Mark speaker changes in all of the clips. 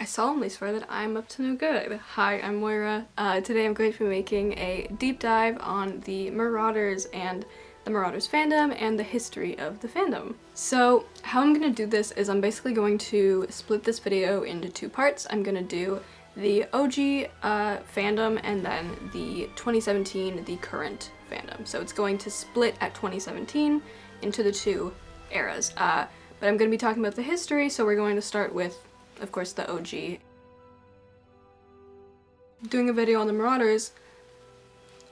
Speaker 1: I solemnly swear that I'm up to no good. Hi, I'm Moira. Today I'm going to be making a deep dive on the Marauders and the Marauders fandom and the history of the fandom. So how I'm going to do this is I'm basically going to split this video into two parts. I'm going to do the OG fandom and then the 2017, the current fandom. So it's going to split at 2017 into the two eras. But I'm going to be talking about the history, so we're going to start with, of course, the OG. Doing a video on the Marauders.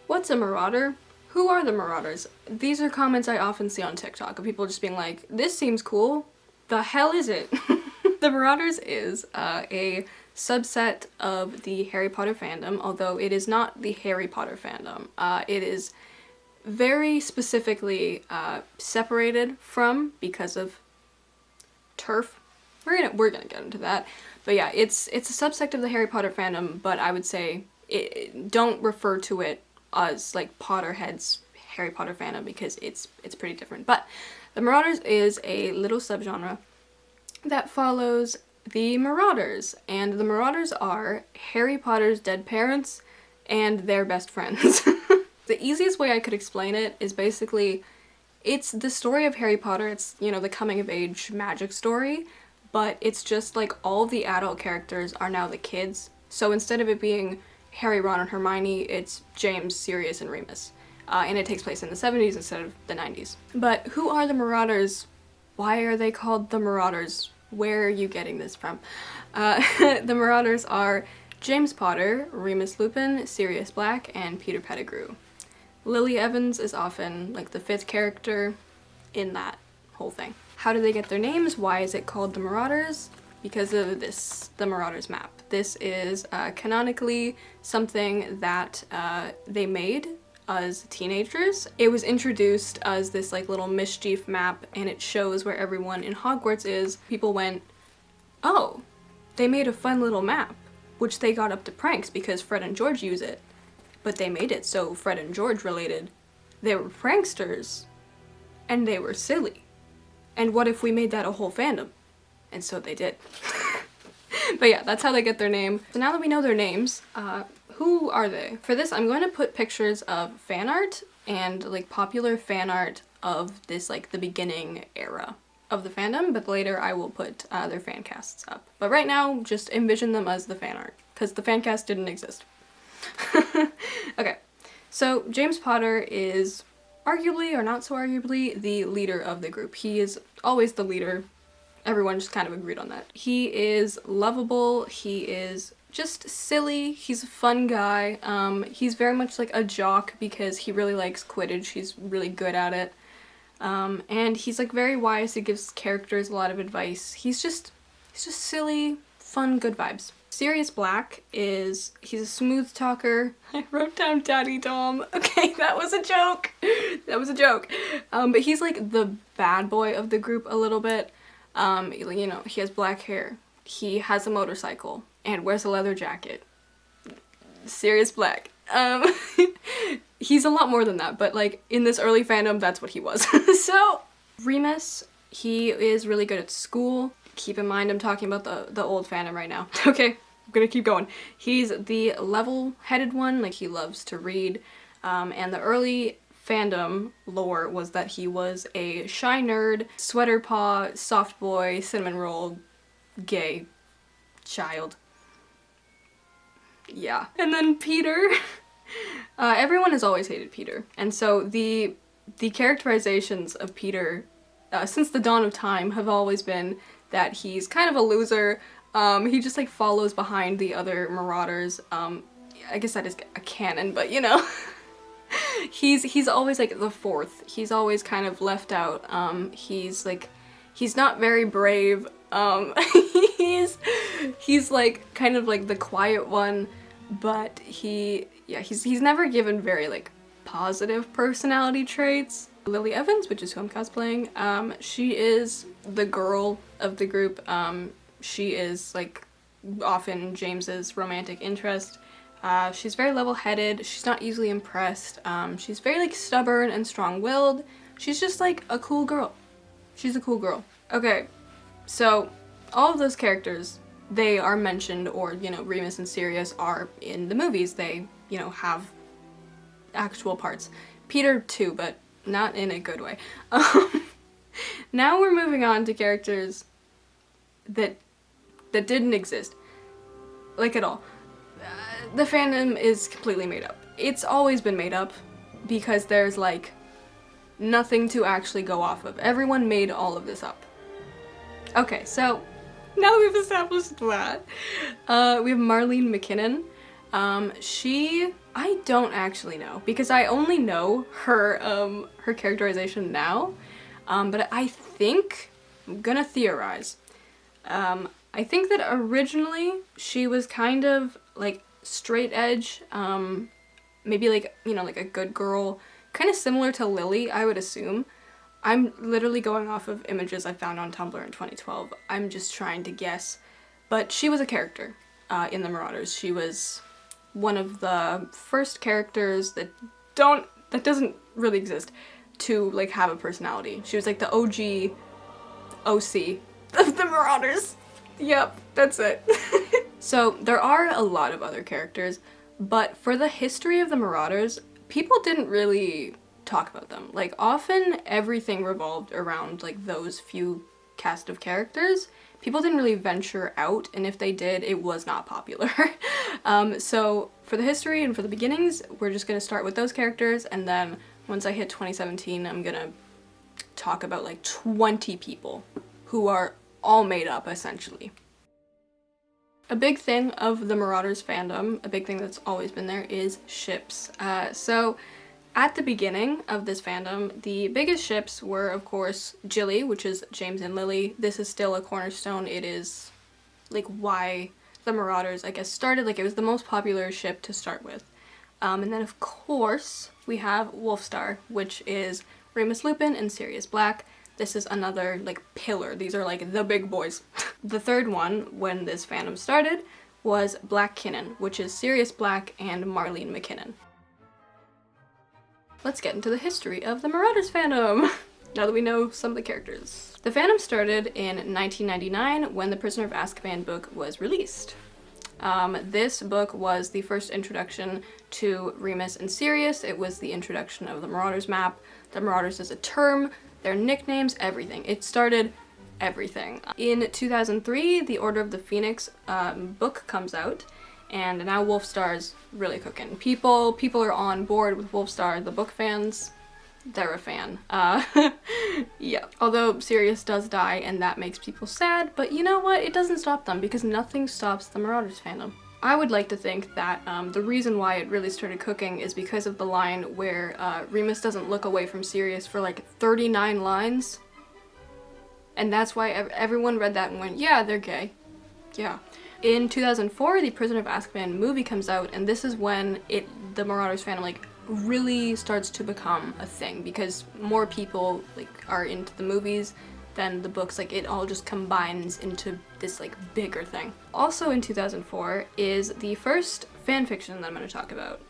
Speaker 1: What's a Marauder? Who are the Marauders? These are comments I often see on TikTok of people just being like, this seems cool. The hell is it? The Marauders is a subset of the Harry Potter fandom, although it is not the Harry Potter fandom. It is very specifically separated from because of turf. We're gonna get into that, but yeah, it's a subsect of the Harry Potter fandom, but I would say don't refer to it as like Potterhead's Harry Potter fandom because it's pretty different. But the Marauders is a little subgenre that follows the Marauders, and the Marauders are Harry Potter's dead parents and their best friends. The easiest way I could explain it is basically it's the story of Harry Potter. It's, you know, the coming of age magic story, but it's just like all of the adult characters are now the kids. So instead of it being Harry, Ron, and Hermione, it's James, Sirius, and Remus. And it takes place in the 70s instead of the 90s. But who are the Marauders? Why are they called the Marauders? Where are you getting this from? The Marauders are James Potter, Remus Lupin, Sirius Black, and Peter Pettigrew. Lily Evans is often like the fifth character in that whole thing. How do they get their names? Why is it called the Marauders? Because of this, the Marauders map. This is canonically something that they made as teenagers. It was introduced as this like little mischief map, and it shows where everyone in Hogwarts is. People went, oh, they made a fun little map, which they got up to pranks because Fred and George use it. But they made it so Fred and George related. They were pranksters, and they were silly. And what if we made that a whole fandom? And so they did. But yeah, that's how they get their name. So now that we know their names, who are they? For this, I'm going to put pictures of fan art and like popular fan art of this like the beginning era of the fandom, but later I will put their fan casts up. But right now, just envision them as the fan art, because the fan cast didn't exist. Okay, so James Potter is arguably, or not so arguably, the leader of the group. He is always the leader. Everyone just kind of agreed on that. He is lovable, he is just silly, he's a fun guy. He's very much like a jock because he really likes Quidditch, he's really good at it. And he's like very wise, he gives characters a lot of advice. He's just silly, fun, good vibes. Sirius Black he's a smooth talker. I wrote down Daddy Dom. Okay, that was a joke. That was a joke. But he's like the bad boy of the group a little bit. You know, he has black hair. He has a motorcycle and wears a leather jacket. Sirius Black. He's a lot more than that, but like in this early fandom, that's what he was. So, Remus, he is really good at school. Keep in mind I'm talking about the old fandom right now. Okay, I'm gonna keep going. He's the level-headed one, like he loves to read, and the early fandom lore was that he was a shy nerd, sweater paw, soft boy, cinnamon roll, gay child. Yeah. And then Peter. Everyone has always hated Peter, and so the characterizations of Peter since the dawn of time have always been that he's kind of a loser. He just like follows behind the other Marauders. I guess that is a canon, but you know. He's always like the fourth. He's always kind of left out. He's not very brave. He's like kind of like the quiet one, but he's never given very like positive personality traits. Lily Evans, which is who I'm cosplaying, she is the girl of the group. She is like often James's romantic interest. She's very level-headed, she's not easily impressed, she's very like stubborn and strong-willed. She's just like a cool girl. She's a cool girl. Okay, so all of those characters they are mentioned, or, you know, Remus and Sirius are in the movies. They, you know, have actual parts. Peter too, but not in a good way. Now we're moving on to characters that didn't exist, like, at all. The fandom is completely made up. It's always been made up because there's, like, nothing to actually go off of. Everyone made all of this up. Okay, so now that we've established that, we have Marlene McKinnon. I don't actually know, because I only know her, her characterization now, but I think, I'm gonna theorize, I think that originally she was kind of, like, straight edge, maybe, like, you know, like a good girl, kind of similar to Lily, I would assume. I'm literally going off of images I found on Tumblr in 2012. I'm just trying to guess. But she was a character in the Marauders. She was one of the first characters that doesn't really exist to, like, have a personality. She was like the OG OC of the Marauders. Yep, that's it. So there are a lot of other characters, but for the history of the Marauders, people didn't really talk about them. Like, often everything revolved around, like, those few cast of characters. People didn't really venture out, and if they did, it was not popular. So for the history and for the beginnings, we're just gonna start with those characters, and then once I hit 2017, I'm gonna talk about, like, 20 people who are all made up, essentially. A big thing of the Marauders fandom, a big thing that's always been there, is ships. So at the beginning of this fandom, the biggest ships were, of course, Jilly, which is James and Lily. This is still a cornerstone. It is, like, why the Marauders, I guess, started. Like, it was the most popular ship to start with. And then, of course, we have Wolfstar, which is Remus Lupin and Sirius Black. This is another, like, pillar. These are, like, the big boys. The third one, when this fandom started, was Black Kinnan, which is Sirius Black and Marlene McKinnon. Let's get into the history of the Marauders fandom, now that we know some of the characters. The fandom started in 1999 when the Prisoner of Azkaban book was released. This book was the first introduction to Remus and Sirius. It was the introduction of the Marauders map. The Marauders as a term, their nicknames, everything. It started everything. In 2003, the Order of the Phoenix book comes out, and now Wolfstar's really cooking. People are on board with Wolfstar. The book fans, they're a fan. Yeah. Although Sirius does die, and that makes people sad, but you know what? It doesn't stop them, because nothing stops the Marauders fandom. I would like to think that the reason why it really started cooking is because of the line where Remus doesn't look away from Sirius for, like, 39 lines. And that's why everyone read that and went, yeah, they're gay. Yeah. In 2004, the Prisoner of Azkaban movie comes out, and this is when the Marauders fandom, like, really starts to become a thing, because more people, like, are into the movies than the books. Like, it all just combines into this, like, bigger thing. Also in 2004 is the first fanfiction that I'm going to talk about.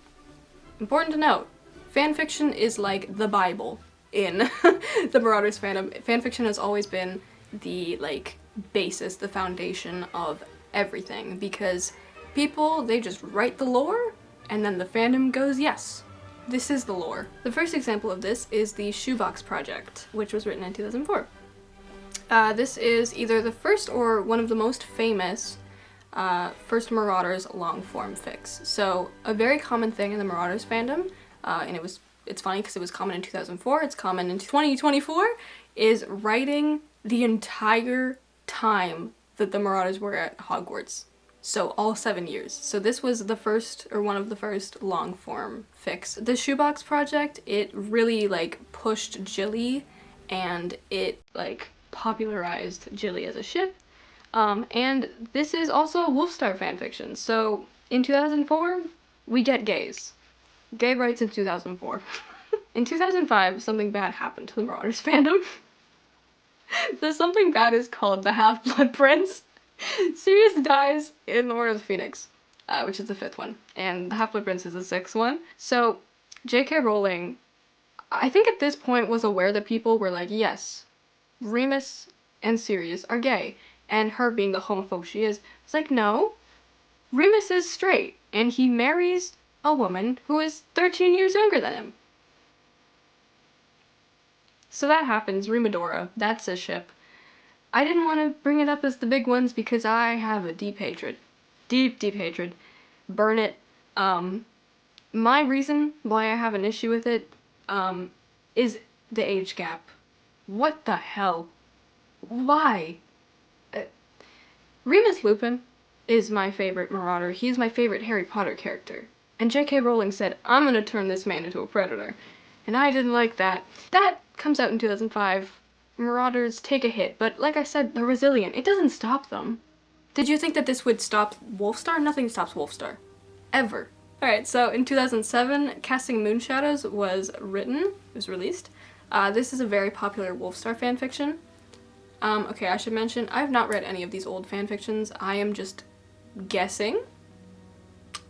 Speaker 1: Important to note, fanfiction is like the Bible in the Marauders fandom. Fanfiction has always been the, like, basis, the foundation of everything, because people, they just write the lore, and then the fandom goes, yes, this is the lore. The first example of this is the Shoebox Project, which was written in 2004. This is either the first or one of the most famous first Marauders long-form fics. So a very common thing in the Marauders fandom, and it's funny because it was common in 2004, it's common in 2024, is writing the entire time that the Marauders were at Hogwarts. So all 7 years. So this was the first, or one of the first, long-form fics. The Shoebox Project, it really, like, pushed Jilly, and it, like, popularized Jilly as a ship. And this is also Wolfstar fanfiction. So in 2004, we get gays. Gay rights in 2004. In 2005, something bad happened to the Marauders fandom. The something bad is called the Half-Blood Prince. Sirius dies in the Order of the Phoenix, which is the 5th one, and the Half-Blood Prince is the 6th one. So J.K. Rowling, I think at this point, was aware that people were like, yes, Remus and Sirius are gay, and her being the homophobe she is, it's like, no, Remus is straight, and he marries a woman who is 13 years younger than him. So that happens, Remadora, that's a ship. I didn't want to bring it up as the big ones because I have a deep hatred. Deep, deep hatred. Burn it. My reason why I have an issue with it, is the age gap. What the hell? Why? Remus Lupin is my favorite Marauder. He's my favorite Harry Potter character. And J.K. Rowling said, I'm gonna turn this man into a predator. And I didn't like that. That comes out in 2005. Marauders take a hit, but like I said, they're resilient. It doesn't stop them. Did you think that this would stop Wolfstar? Nothing stops Wolfstar. Ever. Alright, so in 2007, Casting Moonshadows was written. It was released. This is a very popular Wolfstar fanfiction. Okay, I should mention, I've not read any of these old fanfictions. I am just guessing.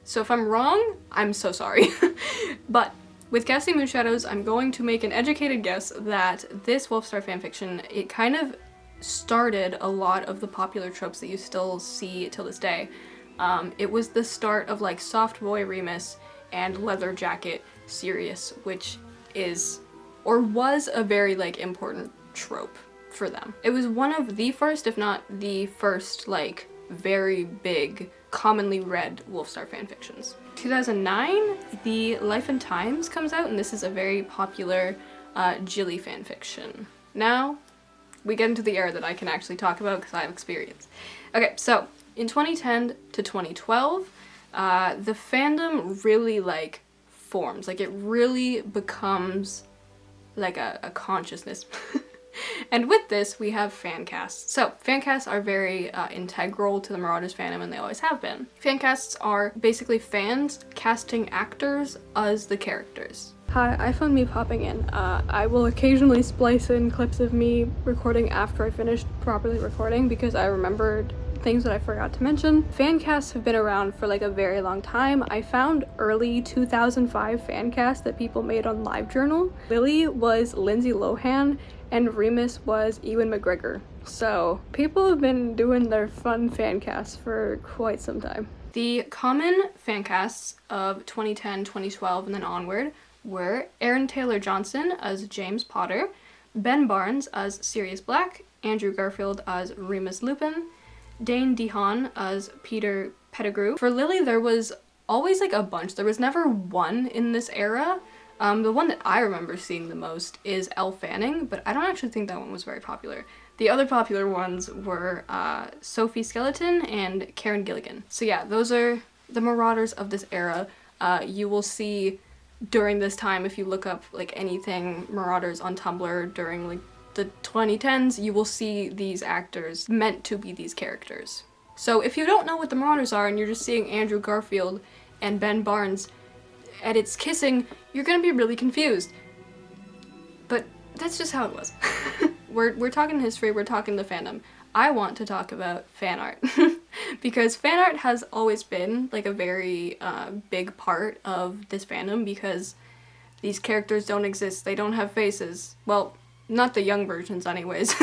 Speaker 1: So if I'm wrong, I'm so sorry. But with Casting Moonshadows, I'm going to make an educated guess that this Wolfstar fanfiction, it kind of started a lot of the popular tropes that you still see till this day. It was the start of like soft boy Remus and leather jacket Sirius, which is, or was, a very like important trope for them. It was one of the first, if not the first, like very big, commonly read Wolfstar fanfictions. 2009, The Life and Times comes out, and this is a very popular Jilly fanfiction. Now, we get into the era that I can actually talk about because I have experience. Okay, so in 2010 to 2012, the fandom really like forms, like it really becomes like a consciousness. And with this, we have fancasts. So, fancasts are very integral to the Marauders fandom, and they always have been. Fancasts are basically fans casting actors as the characters. Hi, iPhone me popping in. I will occasionally splice in clips of me recording after I finished properly recording because I remembered things that I forgot to mention. Fancasts have been around for like a very long time. I found early 2005 fancasts that people made on LiveJournal. Lily was Lindsay Lohan and Remus was Ewan McGregor. So people have been doing their fun fancasts for quite some time. The common fancasts of 2010, 2012, and then onward were Aaron Taylor Johnson as James Potter, Ben Barnes as Sirius Black, Andrew Garfield as Remus Lupin, Dane DeHaan as Peter Pettigrew. For Lily, there was always like a bunch. There was never one in this era. The one that I remember seeing the most is Elle Fanning, but I don't actually think that one was very popular. The other popular ones were Sophie Skeleton and Karen Gilligan. So yeah, those are the Marauders of this era. You will see during this time, if you look up like anything Marauders on Tumblr during like the 2010s, you will see these actors meant to be these characters. So if you don't know what the Marauders are and you're just seeing Andrew Garfield and Ben Barnes and it's kissing, you're gonna be really confused. But that's just how it was. We're talking history, we're talking the fandom. I want to talk about fan art because fan art has always been like a very big part of this fandom because these characters don't exist, they don't have faces. Well, not the young versions anyways.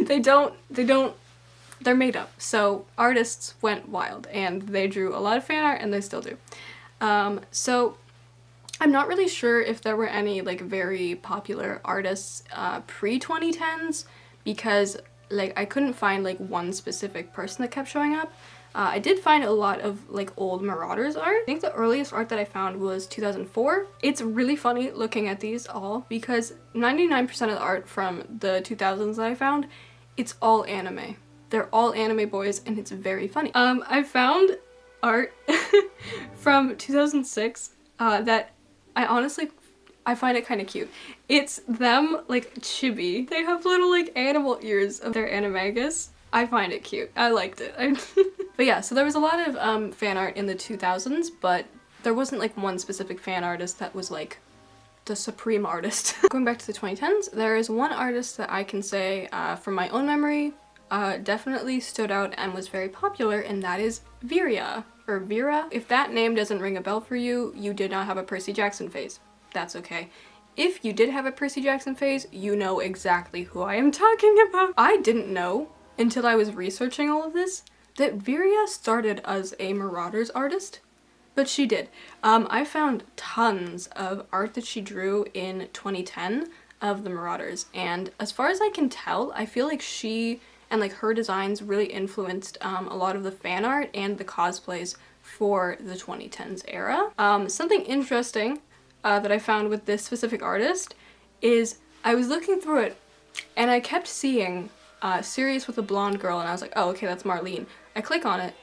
Speaker 1: They're made up. So artists went wild and they drew a lot of fan art and they still do. So I'm not really sure if there were any like very popular artists pre-2010s because like I couldn't find like one specific person that kept showing up. I did find a lot of like old Marauders art. I think the earliest art that I found was 2004. It's really funny looking at these all because 99% of the art from the 2000s that I found, it's all anime. They're all anime boys and it's very funny. I found art from 2006 that I find it kind of cute. It's them like chibi. They have little like animal ears of their animagus. I find it cute. I liked it. But yeah, so there was a lot of fan art in the 2000s, but there wasn't like one specific fan artist that was like the supreme artist. Going back to the 2010s, there is one artist that I can say from my own memory definitely stood out and was very popular, and that is Viria, or Vera. If that name doesn't ring a bell for you, you did not have a Percy Jackson phase. That's okay. If you did have a Percy Jackson phase, you know exactly who I am talking about. I didn't know until I was researching all of this that Viria started as a Marauders artist, but she did. I found tons of art that she drew in 2010 of the Marauders, and as far as I can tell, I feel like she and like her designs really influenced a lot of the fan art and the cosplays for the 2010s era. Something interesting that I found with this specific artist is I was looking through it and I kept seeing Sirius with a blonde girl, and I was like, oh, okay, that's Marlene. I click on it.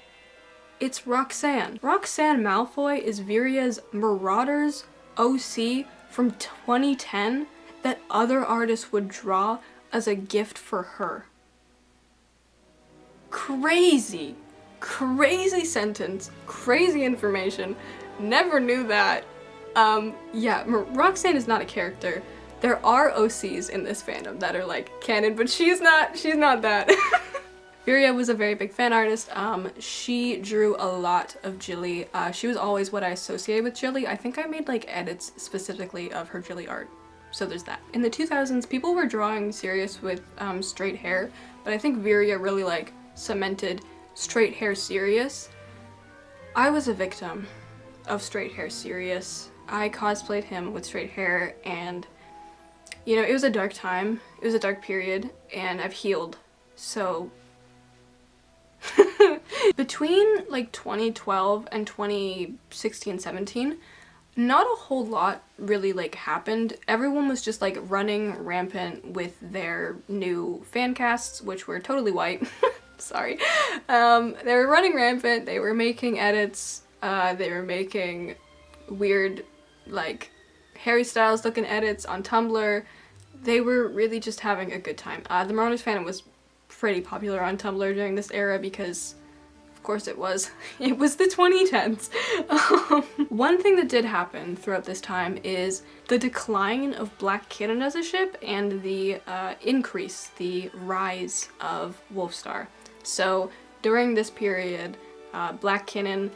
Speaker 1: It's Roxanne. Roxanne Malfoy is Viria's Marauders OC from 2010 that other artists would draw as a gift for her. Crazy. Crazy sentence. Crazy information. Never knew that. Yeah, Roxanne is not a character. There are OCs in this fandom that are like canon, but she's not that. Viria was a very big fan artist. She drew a lot of Jilly. She was always what I associated with Jilly. I think I made like edits specifically of her Jilly art. So there's that. In the 2000s, people were drawing Sirius with straight hair, but I think Viria really like cemented straight hair Sirius. I was a victim of straight hair Sirius. I cosplayed him with straight hair, and you know, it was a dark time. It was a dark period, and I've healed. So between like 2012 and 2016-17, not a whole lot really like happened. Everyone was just like running rampant with their new fan casts, which were totally white. Sorry. They were running rampant. They were making edits. They were making weird like Harry Styles looking edits on Tumblr. They were really just having a good time. The Marauders fandom was pretty popular on Tumblr during this era because of course it was. It was the 2010s. One thing that did happen throughout this time is the decline of Black Kitten as a ship and the increase, the rise of Wolfstar. So during this period, Black Kitten,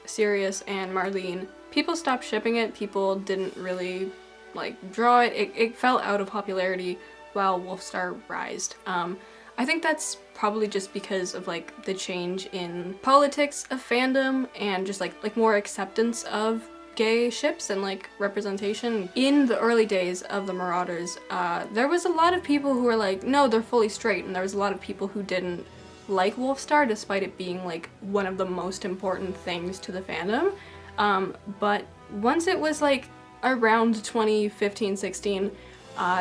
Speaker 1: Sirius, and Marlene, people stopped shipping it. People didn't really like draw it. It fell out of popularity while Wolfstar rised. I think that's probably just because of like the change in politics of fandom and just like more acceptance of gay ships and like representation. In the early days of the Marauders, there was a lot of people who were like, no, they're fully straight, and there was a lot of people who didn't like Wolfstar despite it being like one of the most important things to the fandom. But once it was like around 2015-16,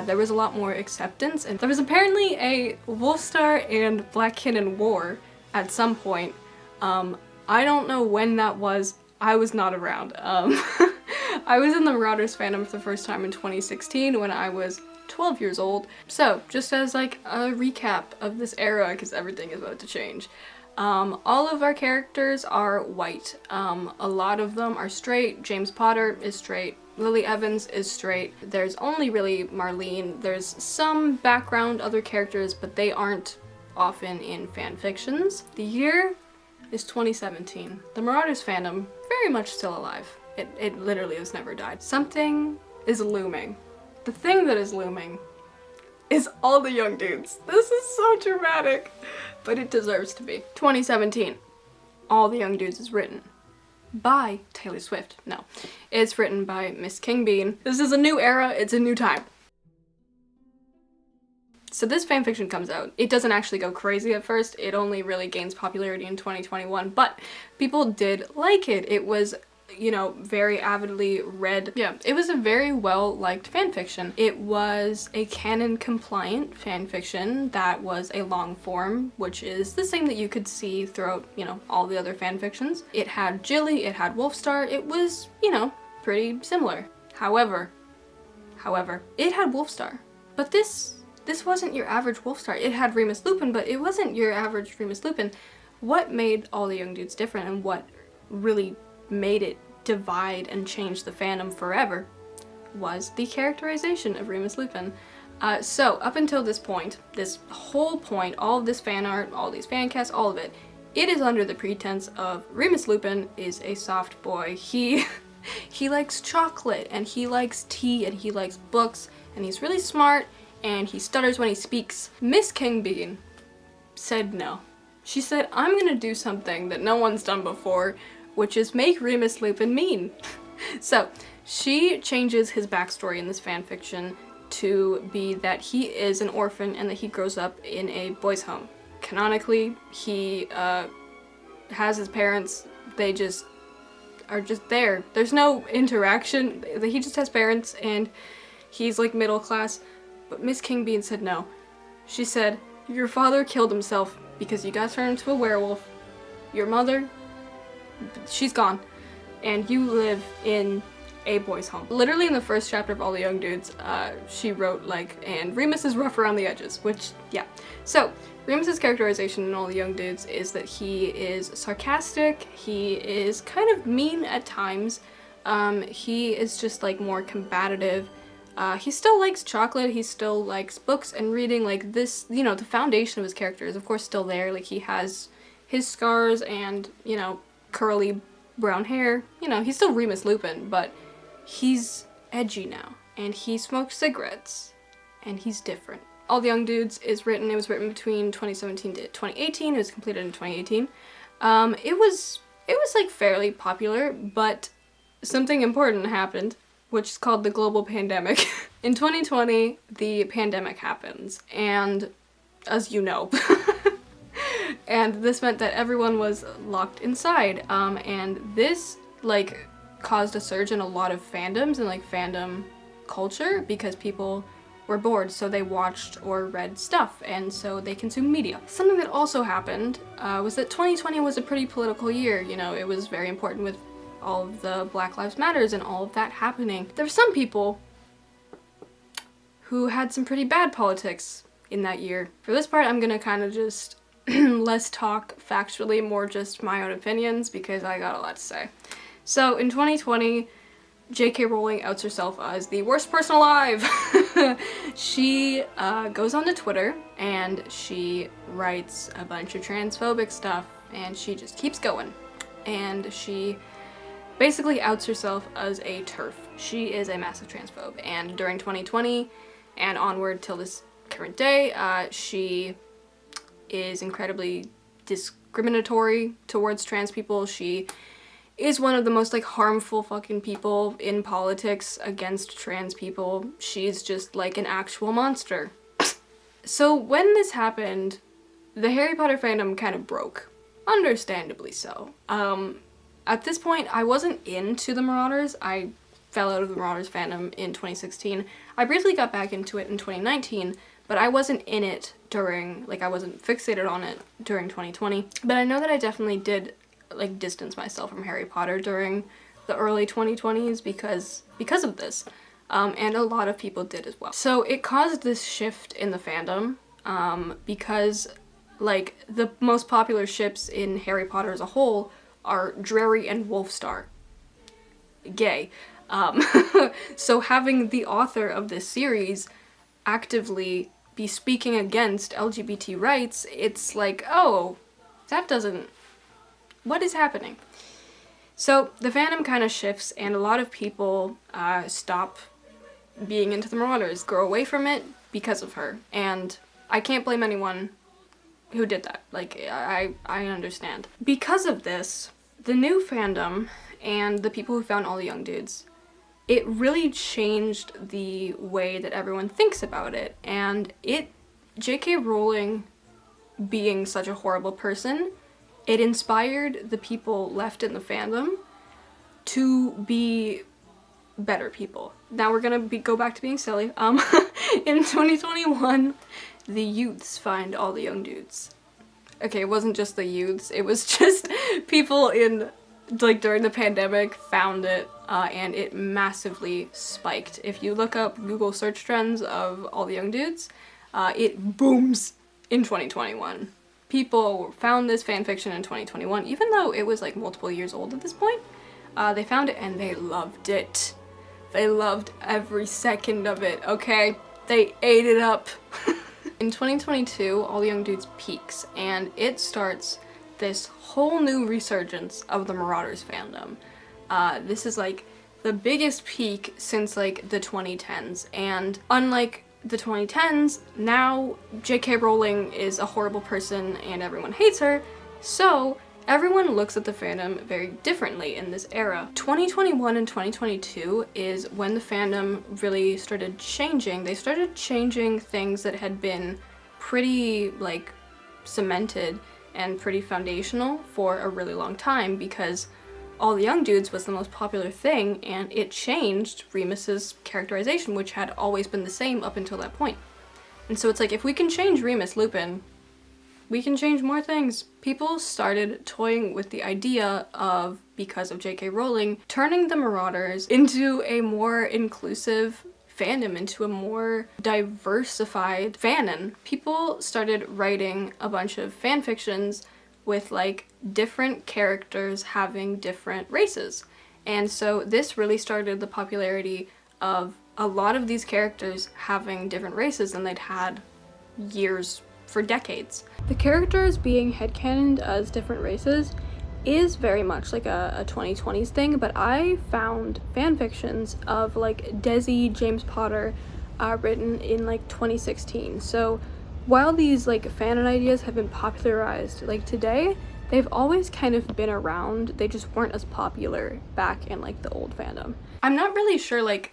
Speaker 1: there was a lot more acceptance, and there was apparently a Wolfstar and Black Kitten war at some point. I don't know when that was. I was not around. I was in the Marauders fandom for the first time in 2016 when I was 12 years old. So, just as like a recap of this era, because everything is about to change. All of our characters are white. A lot of them are straight. James Potter is straight. Lily Evans is straight. There's only really Marlene. There's some background other characters, but they aren't often in fan fictions. The year is 2017. The Marauders fandom, very much still alive. It literally has never died. Something is looming. The thing that is looming is all the young dudes. This is so dramatic, but it deserves to be. 2017. All the Young Dudes is written by Taylor Swift. No, it's written by Miss King Bean. This is a new era, it's a new time. So this fanfiction comes out. It doesn't actually go crazy at first. It only really gains popularity in 2021, but people did like it. It was, you know, very avidly read. Yeah, it was a very well-liked fanfiction. It was a canon-compliant fanfiction that was a long form, which is the same that you could see throughout, you know, all the other fanfictions. It had Jilly, it had Wolfstar. It was, you know, pretty similar. However, it had Wolfstar. But this wasn't your average Wolfstar. It had Remus Lupin, but it wasn't your average Remus Lupin. What made All the Young Dudes different and what really made it divide and change the fandom forever was the characterization of Remus Lupin. So up until this point, this whole point, all of this fan art, all these fan casts, all of it, it is under the pretense of Remus Lupin is a soft boy. He likes chocolate, and he likes tea, and he likes books, and he's really smart, and he stutters when he speaks. Miss King Bean said no. She said, I'm gonna do something that no one's done before, which is make Remus Lupin mean. So, she changes his backstory in this fanfiction to be that he is an orphan and that he grows up in a boys' home. Canonically, he has his parents, they just are just there. There's no interaction, he just has parents and he's like middle class. But Miss Kingbean said no. She said, your father killed himself because you got turned into a werewolf. Your mother, she's gone. And you live in a boys' home. Literally in the first chapter of All the Young Dudes, she wrote like, and Remus is rough around the edges, which, yeah. So, Remus's characterization in All the Young Dudes is that he is sarcastic, he is kind of mean at times, he is just like more combative. He still likes chocolate, he still likes books and reading, like this, you know, the foundation of his character is of course still there, like he has his scars and, you know, curly brown hair, you know, he's still Remus Lupin, but he's edgy now, and he smokes cigarettes, and he's different. All the Young Dudes it was written between 2017 to 2018, it was completed in 2018. It was like fairly popular, but something important happened, which is called the global pandemic. In 2020, the pandemic happens, and as you know, and this meant that everyone was locked inside, and this, like, caused a surge in a lot of fandoms and, like, fandom culture, because people were bored, so they watched or read stuff, and so they consumed media. Something that also happened was that 2020 was a pretty political year, you know, it was very important with all of the Black Lives Matters and all of that happening. There were some people who had some pretty bad politics in that year. For this part, I'm gonna kind of just less talk factually, more just my own opinions, because I got a lot to say. So in 2020, J.K. Rowling outs herself as the worst person alive. She goes onto Twitter and she writes a bunch of transphobic stuff, and she just keeps going. And she basically outs herself as a TERF. She is a massive transphobe, and during 2020 and onward till this current day, she is incredibly discriminatory towards trans people. She is one of the most, like, harmful fucking people in politics against trans people. She's just, like, an actual monster. So when this happened, the Harry Potter fandom kind of broke. Understandably so. At this point, I wasn't into the Marauders. I fell out of the Marauders fandom in 2016. I briefly got back into it in 2019, but I wasn't in it during, like, I wasn't fixated on it during 2020. But I know that I definitely did, like, distance myself from Harry Potter during the early 2020s because of this. And a lot of people did as well. So it caused this shift in the fandom, because, like, the most popular ships in Harry Potter as a whole are Drarry and Wolfstar. Gay. So having the author of this series actively be speaking against LGBT rights, it's like, oh, that doesn't... what is happening? So the fandom kind of shifts, and a lot of people stop being into the Marauders, grow away from it because of her. And I can't blame anyone who did that. Like, I understand. Because of this, the new fandom and the people who found All the Young Dudes, it really changed the way that everyone thinks about it. And J.K. Rowling being such a horrible person, it inspired the people left in the fandom to be better people. Now we're gonna go back to being silly. In 2021, the youths find All the Young Dudes. Okay, it wasn't just the youths, it was just people in, like, during the pandemic found it, and it massively spiked. If you look up Google search trends of All the Young Dudes, it booms in 2021. People found this fanfiction in 2021, even though it was, like, multiple years old at this point. They found it and they loved it. They loved every second of it, okay? They ate it up. In 2022, All the Young Dudes peaks, and it starts this whole new resurgence of the Marauders fandom. This is, like, the biggest peak since, like, the 2010s, and unlike the 2010s, now J.K. Rowling is a horrible person and everyone hates her, so everyone looks at the fandom very differently in this era. 2021 and 2022 is when the fandom really started changing. They started changing things that had been pretty, like, cemented and pretty foundational for a really long time, because All the Young Dudes was the most popular thing, and it changed Remus's characterization, which had always been the same up until that point. And so it's like, if we can change Remus Lupin, we can change more things. People started toying with the idea of, because of J.K. Rowling, turning the Marauders into a more inclusive fandom, into a more diversified fanon. People started writing a bunch of fan fictions with, like, different characters having different races. And so this really started the popularity of a lot of these characters having different races than they'd had years, for decades. The characters being headcanoned as different races is very much like a 2020s thing, but I found fan fictions of, like, Desi James Potter written in, like, 2016. So while these, like, fanon ideas have been popularized, like, today, they've always kind of been around. They just weren't as popular back in, like, the old fandom. I'm not really sure, like,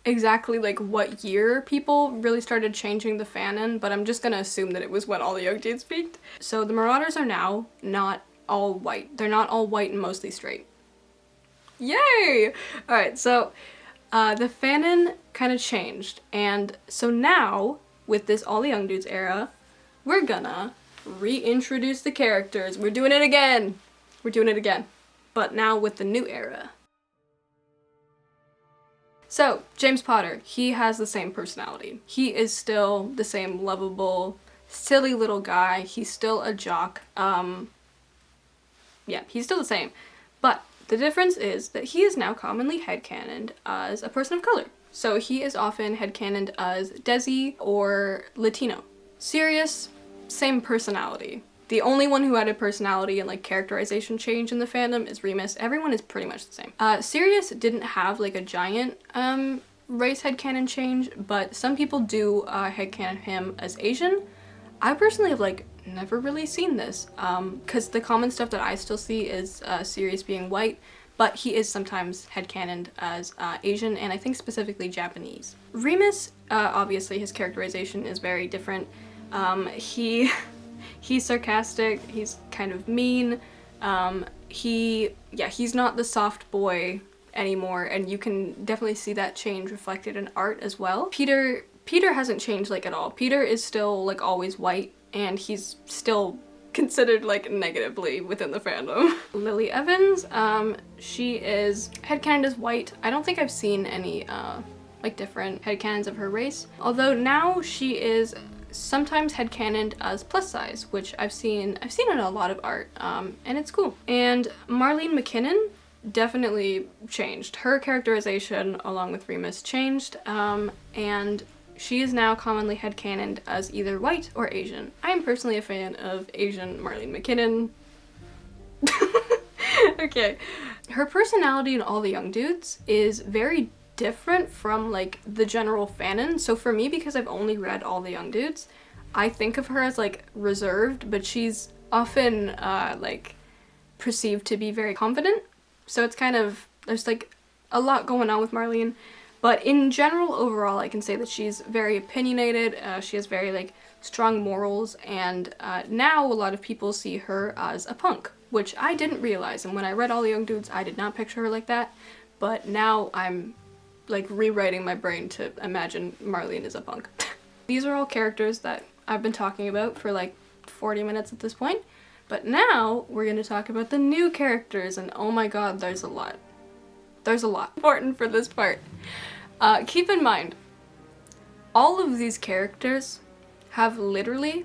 Speaker 1: exactly, like, what year people really started changing the fanon, but I'm just gonna assume that it was when All the Young Dudes peaked. So the Marauders are now not all white. They're not all white and mostly straight. Yay! Alright, so the fanon kind of changed, and so now, with this All the Young Dudes era, we're gonna reintroduce the characters. We're doing it again! We're doing it again. But now with the new era. So, James Potter, he has the same personality. He is still the same lovable, silly little guy. He's still a jock. Yeah, he's still the same. But the difference is that he is now commonly headcanoned as a person of color. So he is often headcanoned as Desi or Latino. Sirius, same personality. The only one who had a personality and, like, characterization change in the fandom is Remus. Everyone is pretty much the same. Sirius didn't have, like, a giant race headcanon change, but some people do headcanon him as Asian. I personally have, like, never really seen this, because the common stuff that I still see is Sirius being white, but he is sometimes headcanoned as Asian, and I think specifically Japanese. Remus, obviously his characterization is very different. He's sarcastic, he's kind of mean, he's not the soft boy anymore, and you can definitely see that change reflected in art as well. Peter hasn't changed, like, at all. Peter is still, like, always white, and he's still considered, like, negatively within the fandom. Lily Evans, she is headcanoned as white. I don't think I've seen any, like, different headcanons of her race, although now she is sometimes headcanoned as plus size, which I've seen in a lot of art, and it's cool. And Marlene McKinnon definitely changed. Her characterization, along with Remus, changed, and she is now commonly headcanoned as either white or Asian. I am personally a fan of Asian Marlene McKinnon. Okay. Her personality in All the Young Dudes is very different from, like, the general fanon. So for me, because I've only read All the Young Dudes, I think of her as, like, reserved, but she's often like, perceived to be very confident. So it's kind of, there's, like, a lot going on with Marlene, but in general, overall, I can say that she's very opinionated. She has very, like, strong morals, and now a lot of people see her as a punk, which I didn't realize, and when I read All the Young Dudes, I did not picture her like that, but now I'm, like, rewriting my brain to imagine Marlene as a punk. These are all characters that I've been talking about for, like, 40 minutes at this point, but now we're gonna talk about the new characters, and oh my god, there's a lot. There's a lot important for this part. Keep in mind, all of these characters have literally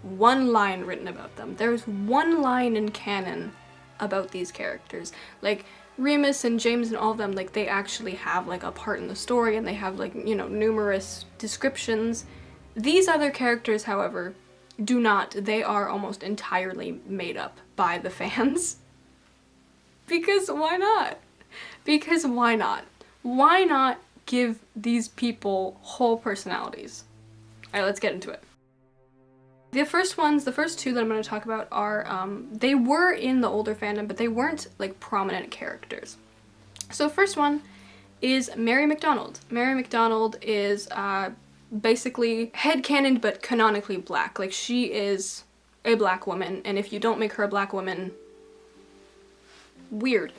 Speaker 1: one line written about them. There's one line in canon about these characters. Like, Remus and James and all of them, like, they actually have, like, a part in the story, and they have, like, you know, numerous descriptions. These other characters, however, do not. They are almost entirely made up by the fans. Because why not? Because why not? Why not give these people whole personalities. Alright, let's get into it. The first two that I'm going to talk about are, they were in the older fandom, but they weren't, like, prominent characters. So first one is Mary McDonald. Mary McDonald is, basically headcanoned but canonically black. Like, she is a black woman, and if you don't make her a black woman, weird.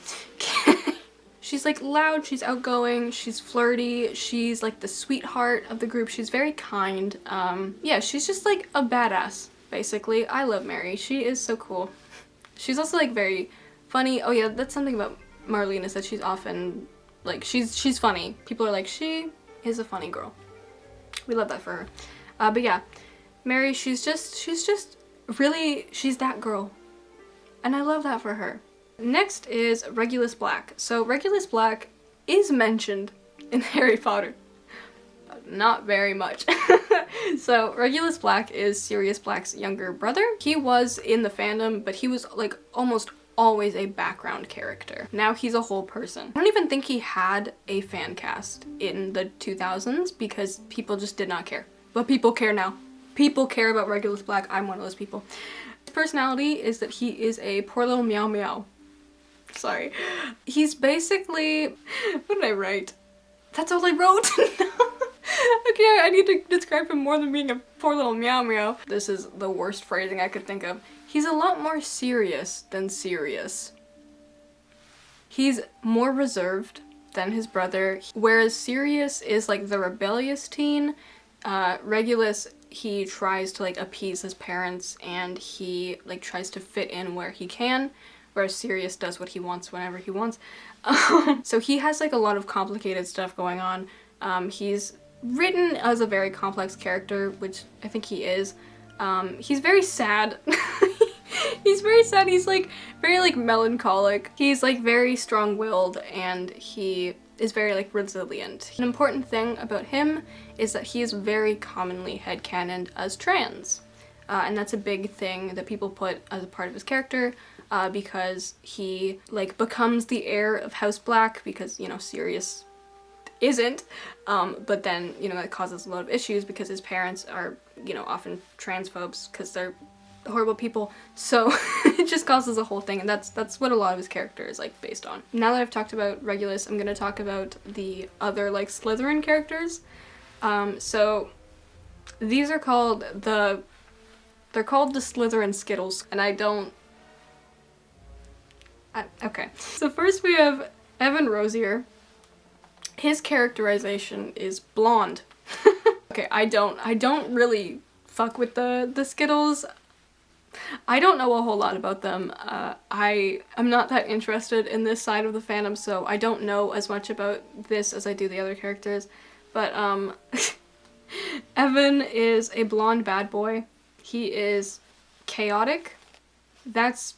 Speaker 1: She's like loud, she's outgoing, she's flirty, she's like the sweetheart of the group, she's very kind. Yeah, she's just like a badass, basically. I love Mary, she is so cool. She's also like very funny. Oh yeah, that's something about Marlene, is that she's often, like, she's funny. People are like, she is a funny girl. We love that for her. But yeah, Mary, she's just really, she's that girl. And I love that for her. Next is Regulus Black. So Regulus Black is mentioned in Harry Potter. Not very much. So Regulus Black is Sirius Black's younger brother. He was in the fandom, but he was like almost always a background character. Now he's a whole person. I don't even think he had a fan cast in the 2000s because people just did not care. But people care now. People care about Regulus Black. I'm one of those people. His personality is that he is a poor little meow meow. Sorry. He's basically... What did I write? That's all I wrote? Okay, I need to describe him more than being a poor little meow meow. This is the worst phrasing I could think of. He's a lot more serious than serious. He's more reserved than his brother, whereas Sirius is like the rebellious teen. Regulus, he tries to like appease his parents and he like tries to fit in where he can. Whereas Sirius does what he wants whenever he wants. So he has like a lot of complicated stuff going on. He's written as a very complex character, which I think he is. He's very sad. He's very sad. He's like very like melancholic. He's like very strong-willed and he is very like resilient. An important thing about him is that he is very commonly headcanoned as trans. And that's a big thing that people put as a part of his character. Because he, like, becomes the heir of House Black because, you know, Sirius isn't, but then, you know, that causes a lot of issues because his parents are, you know, often transphobes because they're horrible people, so it just causes a whole thing, and that's what a lot of his character is, like, based on. Now that I've talked about Regulus, I'm gonna talk about the other, like, Slytherin characters. So these are called they're called the Slytherin Skittles, and okay. So first we have Evan Rosier. His characterization is blonde. Okay, I don't really fuck with the Skittles. I don't know a whole lot about them. I am not that interested in this side of the fandom, so I don't know as much about this as I do the other characters. But Evan is a blonde bad boy. He is chaotic. That's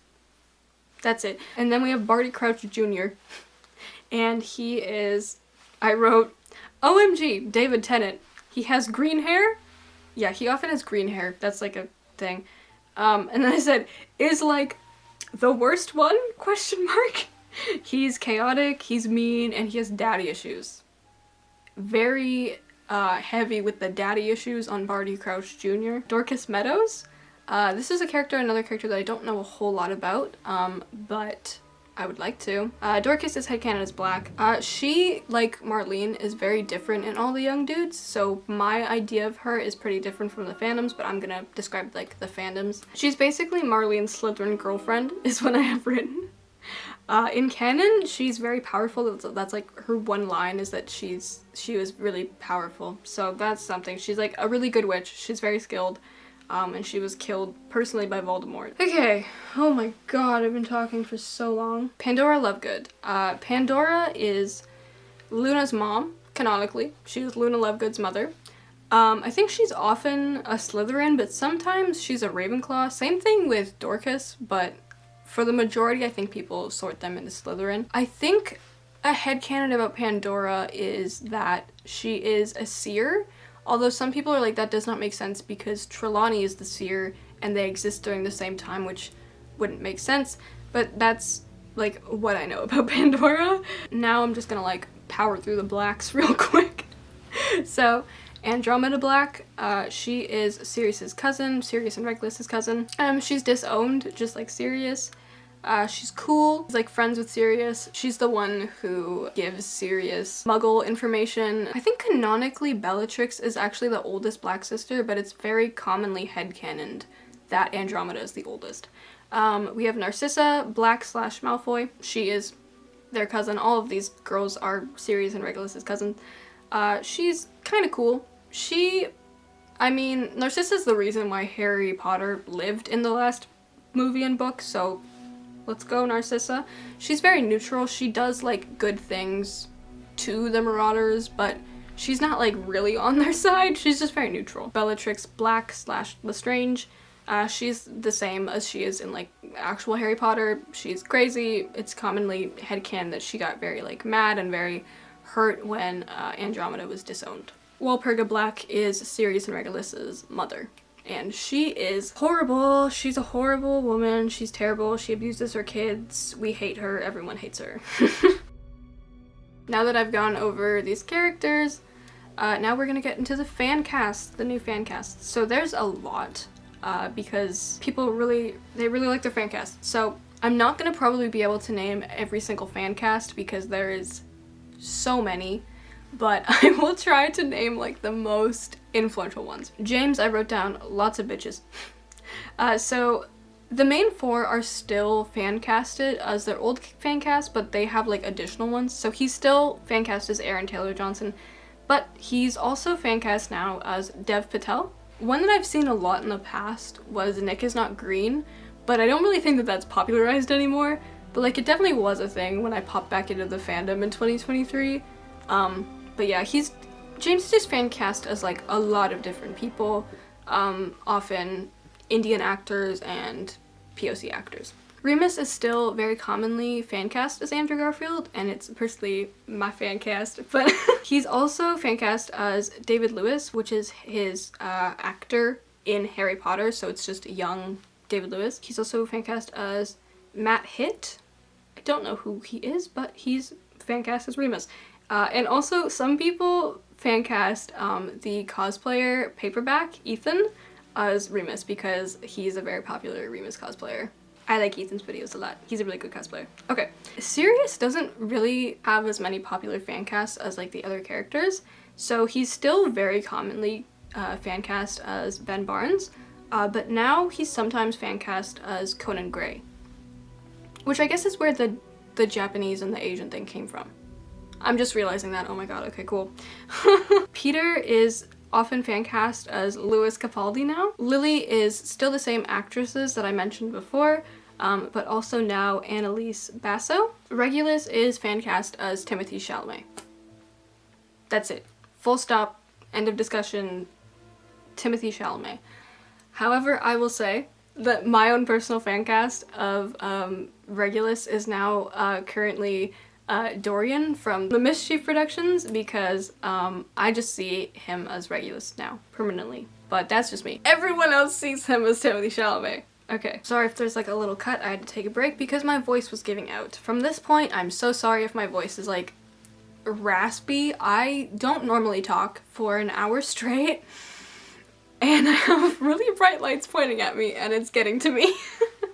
Speaker 1: it. And then we have Barty Crouch Jr. And he is, I wrote, OMG, David Tennant. He has green hair? Yeah, he often has green hair. That's like a thing. And then I said, is like the worst one? Question mark. He's chaotic, he's mean, and he has daddy issues. Very heavy with the daddy issues on Barty Crouch Jr. Dorcas Meadows. This is another character that I don't know a whole lot about, but I would like to. Dorcas is headcanon as black. She, like Marlene, is very different in all the young dudes, so my idea of her is pretty different from the fandoms, but I'm gonna describe, like, the fandoms. She's basically Marlene's Slytherin girlfriend, is what I have written. In canon, she's very powerful. That's like her one line is that she was really powerful, so that's something. She's like a really good witch. She's very skilled. And she was killed personally by Voldemort. Okay, oh my god, I've been talking for so long. Pandora Lovegood. Pandora is Luna's mom, canonically. She was Luna Lovegood's mother. I think she's often a Slytherin, but sometimes she's a Ravenclaw. Same thing with Dorcas, but for the majority, I think people sort them into Slytherin. I think a headcanon about Pandora is that she is a seer. Although some people are like, that does not make sense because Trelawney is the seer and they exist during the same time, which wouldn't make sense. But that's like what I know about Pandora. Now I'm just gonna like power through the blacks real quick. So, Andromeda Black, she is Sirius's cousin, Sirius and Regulus's cousin. She's disowned, just like Sirius. She's cool, she's like friends with Sirius. She's the one who gives Sirius Muggle information. I think canonically Bellatrix is actually the oldest Black sister, but it's very commonly headcanoned that Andromeda is the oldest. We have Narcissa, Black / Malfoy. She is their cousin. All of these girls are Sirius and Regulus's cousin. She's kind of cool. Narcissa's the reason why Harry Potter lived in the last movie and book, so let's go Narcissa. She's very neutral. She does, like, good things to the Marauders, but she's not, like, really on their side. She's just very neutral. Bellatrix, Black / Lestrange. She's the same as she is in, like, actual Harry Potter. She's crazy. It's commonly headcanon that she got very, like, mad and very hurt when Andromeda was disowned. Walpurga Black is Sirius and Regulus's mother. And she is horrible. She's a horrible woman. She's terrible. She abuses her kids. We hate her. Everyone hates her. Now that I've gone over these characters, now we're gonna get into the fan cast, the new fan cast. So there's a lot, because people really like their fan cast. So I'm not gonna probably be able to name every single fan cast because there is so many, but I will try to name like the most influential ones. James, I wrote down lots of bitches. So the main four are still fan casted as their old fan cast, but they have like additional ones. So he's still fan cast as Aaron Taylor Johnson, but he's also fan cast now as Dev Patel. One that I've seen a lot in the past was Nick is Not Green, but I don't really think that that's popularized anymore. But like it definitely was a thing when I popped back into the fandom in 2023. But yeah, James is just fan cast as like a lot of different people, often Indian actors and POC actors. Remus is still very commonly fan cast as Andrew Garfield, and it's personally my fan cast, but he's also fan cast as David Lewis, which is his actor in Harry Potter, so it's just young David Lewis. He's also fan cast as Matt Hitt. I don't know who he is, but he's fan cast as Remus. And also, some people fan cast the cosplayer Paperback, Ethan, as Remus because he's a very popular Remus cosplayer. I like Ethan's videos a lot. He's a really good cosplayer. Okay, Sirius doesn't really have as many popular fan casts as like the other characters, so he's still very commonly fan cast as Ben Barnes, but now he's sometimes fan cast as Conan Gray, which I guess is where the Japanese and the Asian thing came from. I'm just realizing that. Oh my god, okay, cool. Peter is often fan cast as Louis Capaldi now. Lily is still the same actresses that I mentioned before, but also now Annalise Basso. Regulus is fan cast as Timothée Chalamet. That's it. Full stop. End of discussion. Timothée Chalamet. However, I will say that my own personal fan cast of Regulus is now currently Dorian from the Mischief Productions, because I just see him as Regulus now, permanently. But that's just me. Everyone else sees him as Timothée Chalamet. Okay, sorry if there's like a little cut. I had to take a break because my voice was giving out. From this point, I'm so sorry if my voice is like raspy. I don't normally talk for an hour straight, and I have really bright lights pointing at me, and it's getting to me.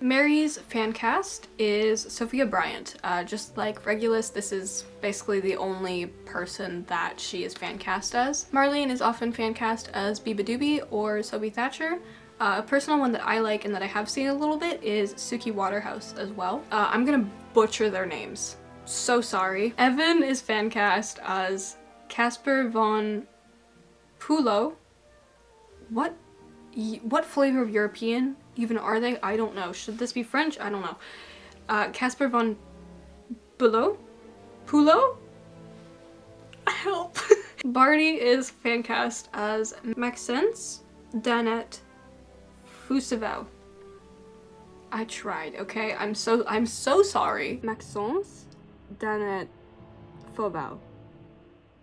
Speaker 1: Mary's fan cast is Sophia Bryant. Just like Regulus, this is basically the only person that she is fan cast as. Marlene is often fan cast as Biba Doobie or Sophie Thatcher. A personal one that I like and that I have seen a little bit is Suki Waterhouse as well. I'm gonna butcher their names. So sorry. Evan is fan cast as Casper von Pulo. What flavor of European even are they? I don't know. Should this be French? I don't know. Casper von Pulo? Help. Barty is fan cast as Maxence Danette Fusevau. I tried, okay? I'm so sorry. Maxence Danette Fusevau.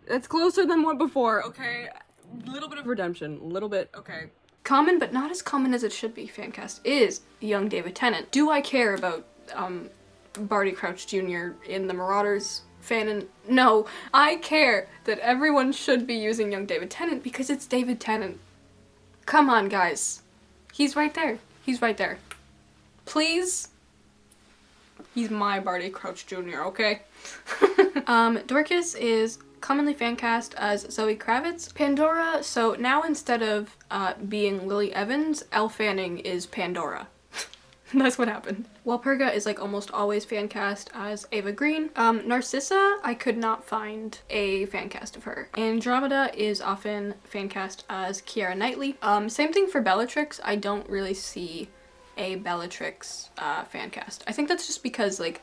Speaker 1: That's closer than what before, okay? Little bit of redemption, little bit, okay. Common, but not as common as it should be, fan cast is young David Tennant. Do I care about Barty Crouch Jr. in the Marauders fanon. No, I care that everyone should be using young David Tennant because it's David Tennant. Come on, guys. He's right there. He's right there. Please. He's my Barty Crouch Jr., okay? Dorcas is commonly fan cast as Zoe Kravitz. Pandora, so now instead of being Lily Evans, Elle Fanning is Pandora. That's what happened. Walpurga is like almost always fan cast as Ava Green. Narcissa, I could not find a fan cast of her. Andromeda is often fan cast as Keira Knightley. Same thing for Bellatrix. I don't really see a Bellatrix fan cast. I think that's just because like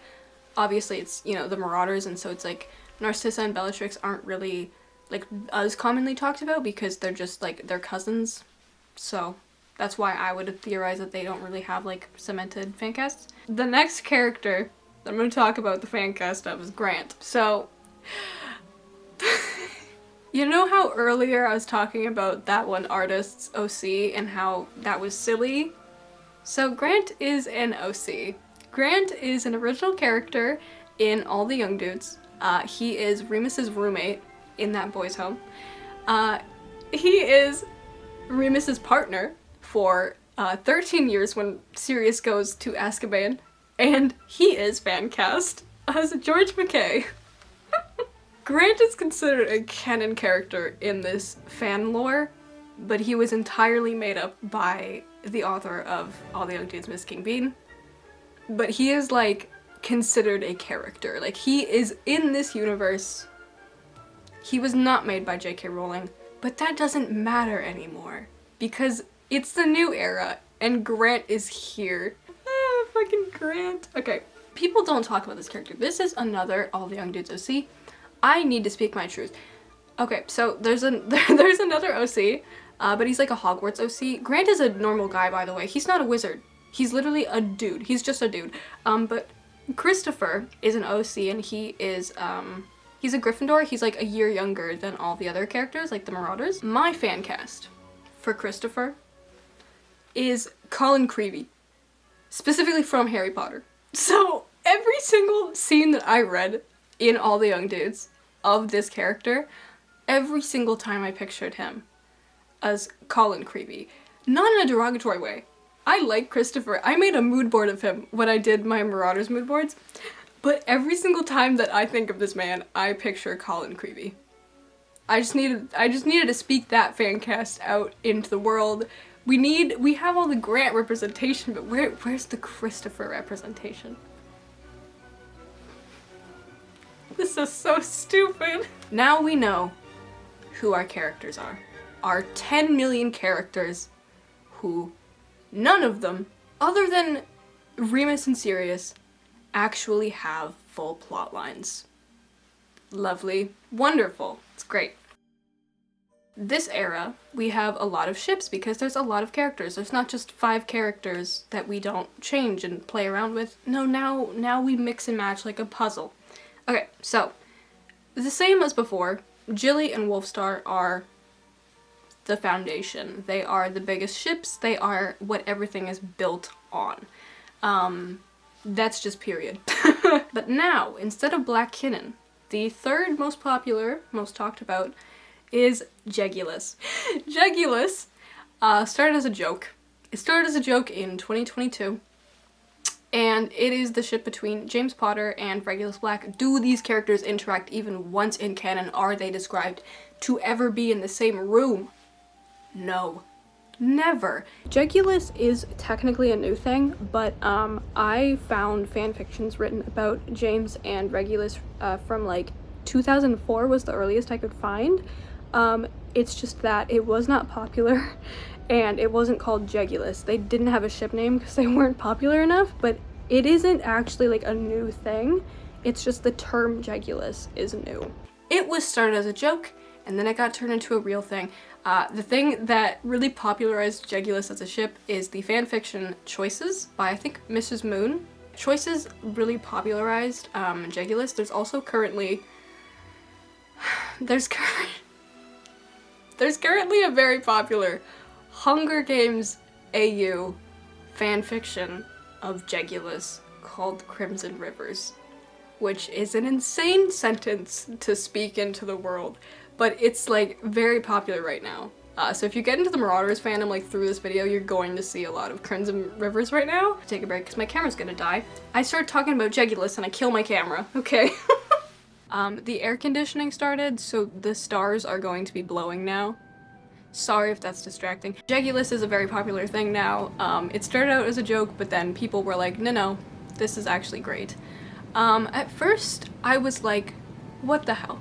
Speaker 1: obviously it's, you know, the Marauders, and so it's like Narcissa and Bellatrix aren't really like as commonly talked about because they're just like they're cousins. So that's why I would theorize that they don't really have like cemented fan casts. The next character that I'm going to talk about the fan cast of is Grant. So you know how earlier I was talking about that one artist's OC and how that was silly? So Grant is an OC. Grant is an original character in All the Young Dudes. He is Remus's roommate in that boys' home. He is Remus's partner for 13 years when Sirius goes to Azkaban, and he is fan cast as George McKay. Grant is considered a canon character in this fan lore, but he was entirely made up by the author of All the Young Dudes, Miss King Bean. But he is like considered a character. Like he is in this universe. He was not made by J.K. Rowling, but that doesn't matter anymore because it's the new era and Grant is here. Ah, fucking Grant. Okay, people don't talk about this character. This is another All the Young Dudes OC. I need to speak my truth. Okay, so there's another OC, but he's like a Hogwarts OC. Grant is a normal guy, by the way. He's not a wizard. He's literally a dude. He's just a dude. But Christopher is an OC, and he is, he's a Gryffindor. He's like a year younger than all the other characters, like the Marauders. My fan cast for Christopher is Colin Creevey, specifically from Harry Potter. So every single scene that I read in All the Young Dudes of this character, every single time I pictured him as Colin Creevey. Not in a derogatory way. I like Christopher. I made a mood board of him when I did my Marauders mood boards, but every single time that I think of this man, I picture Colin Creevey. I just needed to speak that fan cast out into the world. We have all the Grant representation, but where's the Christopher representation? This is so stupid. Now we know who our characters are. Our 10 million characters who none of them, other than Remus and Sirius, actually have full plot lines. Lovely. Wonderful. It's great. This era, we have a lot of ships because there's a lot of characters. There's not just 5 characters that we don't change and play around with. No, now we mix and match like a puzzle. Okay, so, the same as before, Jilly and Wolfstar are the foundation. They are the biggest ships. They are what everything is built on. That's just period. But now, instead of Black Kinnan, the third most popular, most talked about, is Jegulus. Jegulus started as a joke. It started as a joke in 2022. And it is the ship between James Potter and Regulus Black. Do these characters interact even once in canon? Are they described to ever be in the same room? No. Never. Jegulus is technically a new thing, but I found fan fictions written about James and Regulus from like 2004 was the earliest I could find. It's just that it was not popular and it wasn't called Jegulus. They didn't have a ship name because they weren't popular enough, but it isn't actually like a new thing. It's just the term Jegulus is new. It was started as a joke and then it got turned into a real thing. The thing that really popularized Jegulus as a ship is the fanfiction Choices by, I think, Mrs. Moon. Choices really popularized Jegulus. There's also currently... There's currently a very popular Hunger Games AU fanfiction of Jegulus called Crimson Rivers, which is an insane sentence to speak into the world, but it's like very popular right now. So if you get into the Marauders fandom like through this video, you're going to see a lot of Crimson Rivers right now. Take a break because my camera's gonna die. I start talking about Jegulus and I kill my camera, okay? The air conditioning started, so the stars are going to be blowing now. Sorry if that's distracting. Jegulus is a very popular thing now. It started out as a joke, but then people were like, no, this is actually great. At first, I was like, what the hell?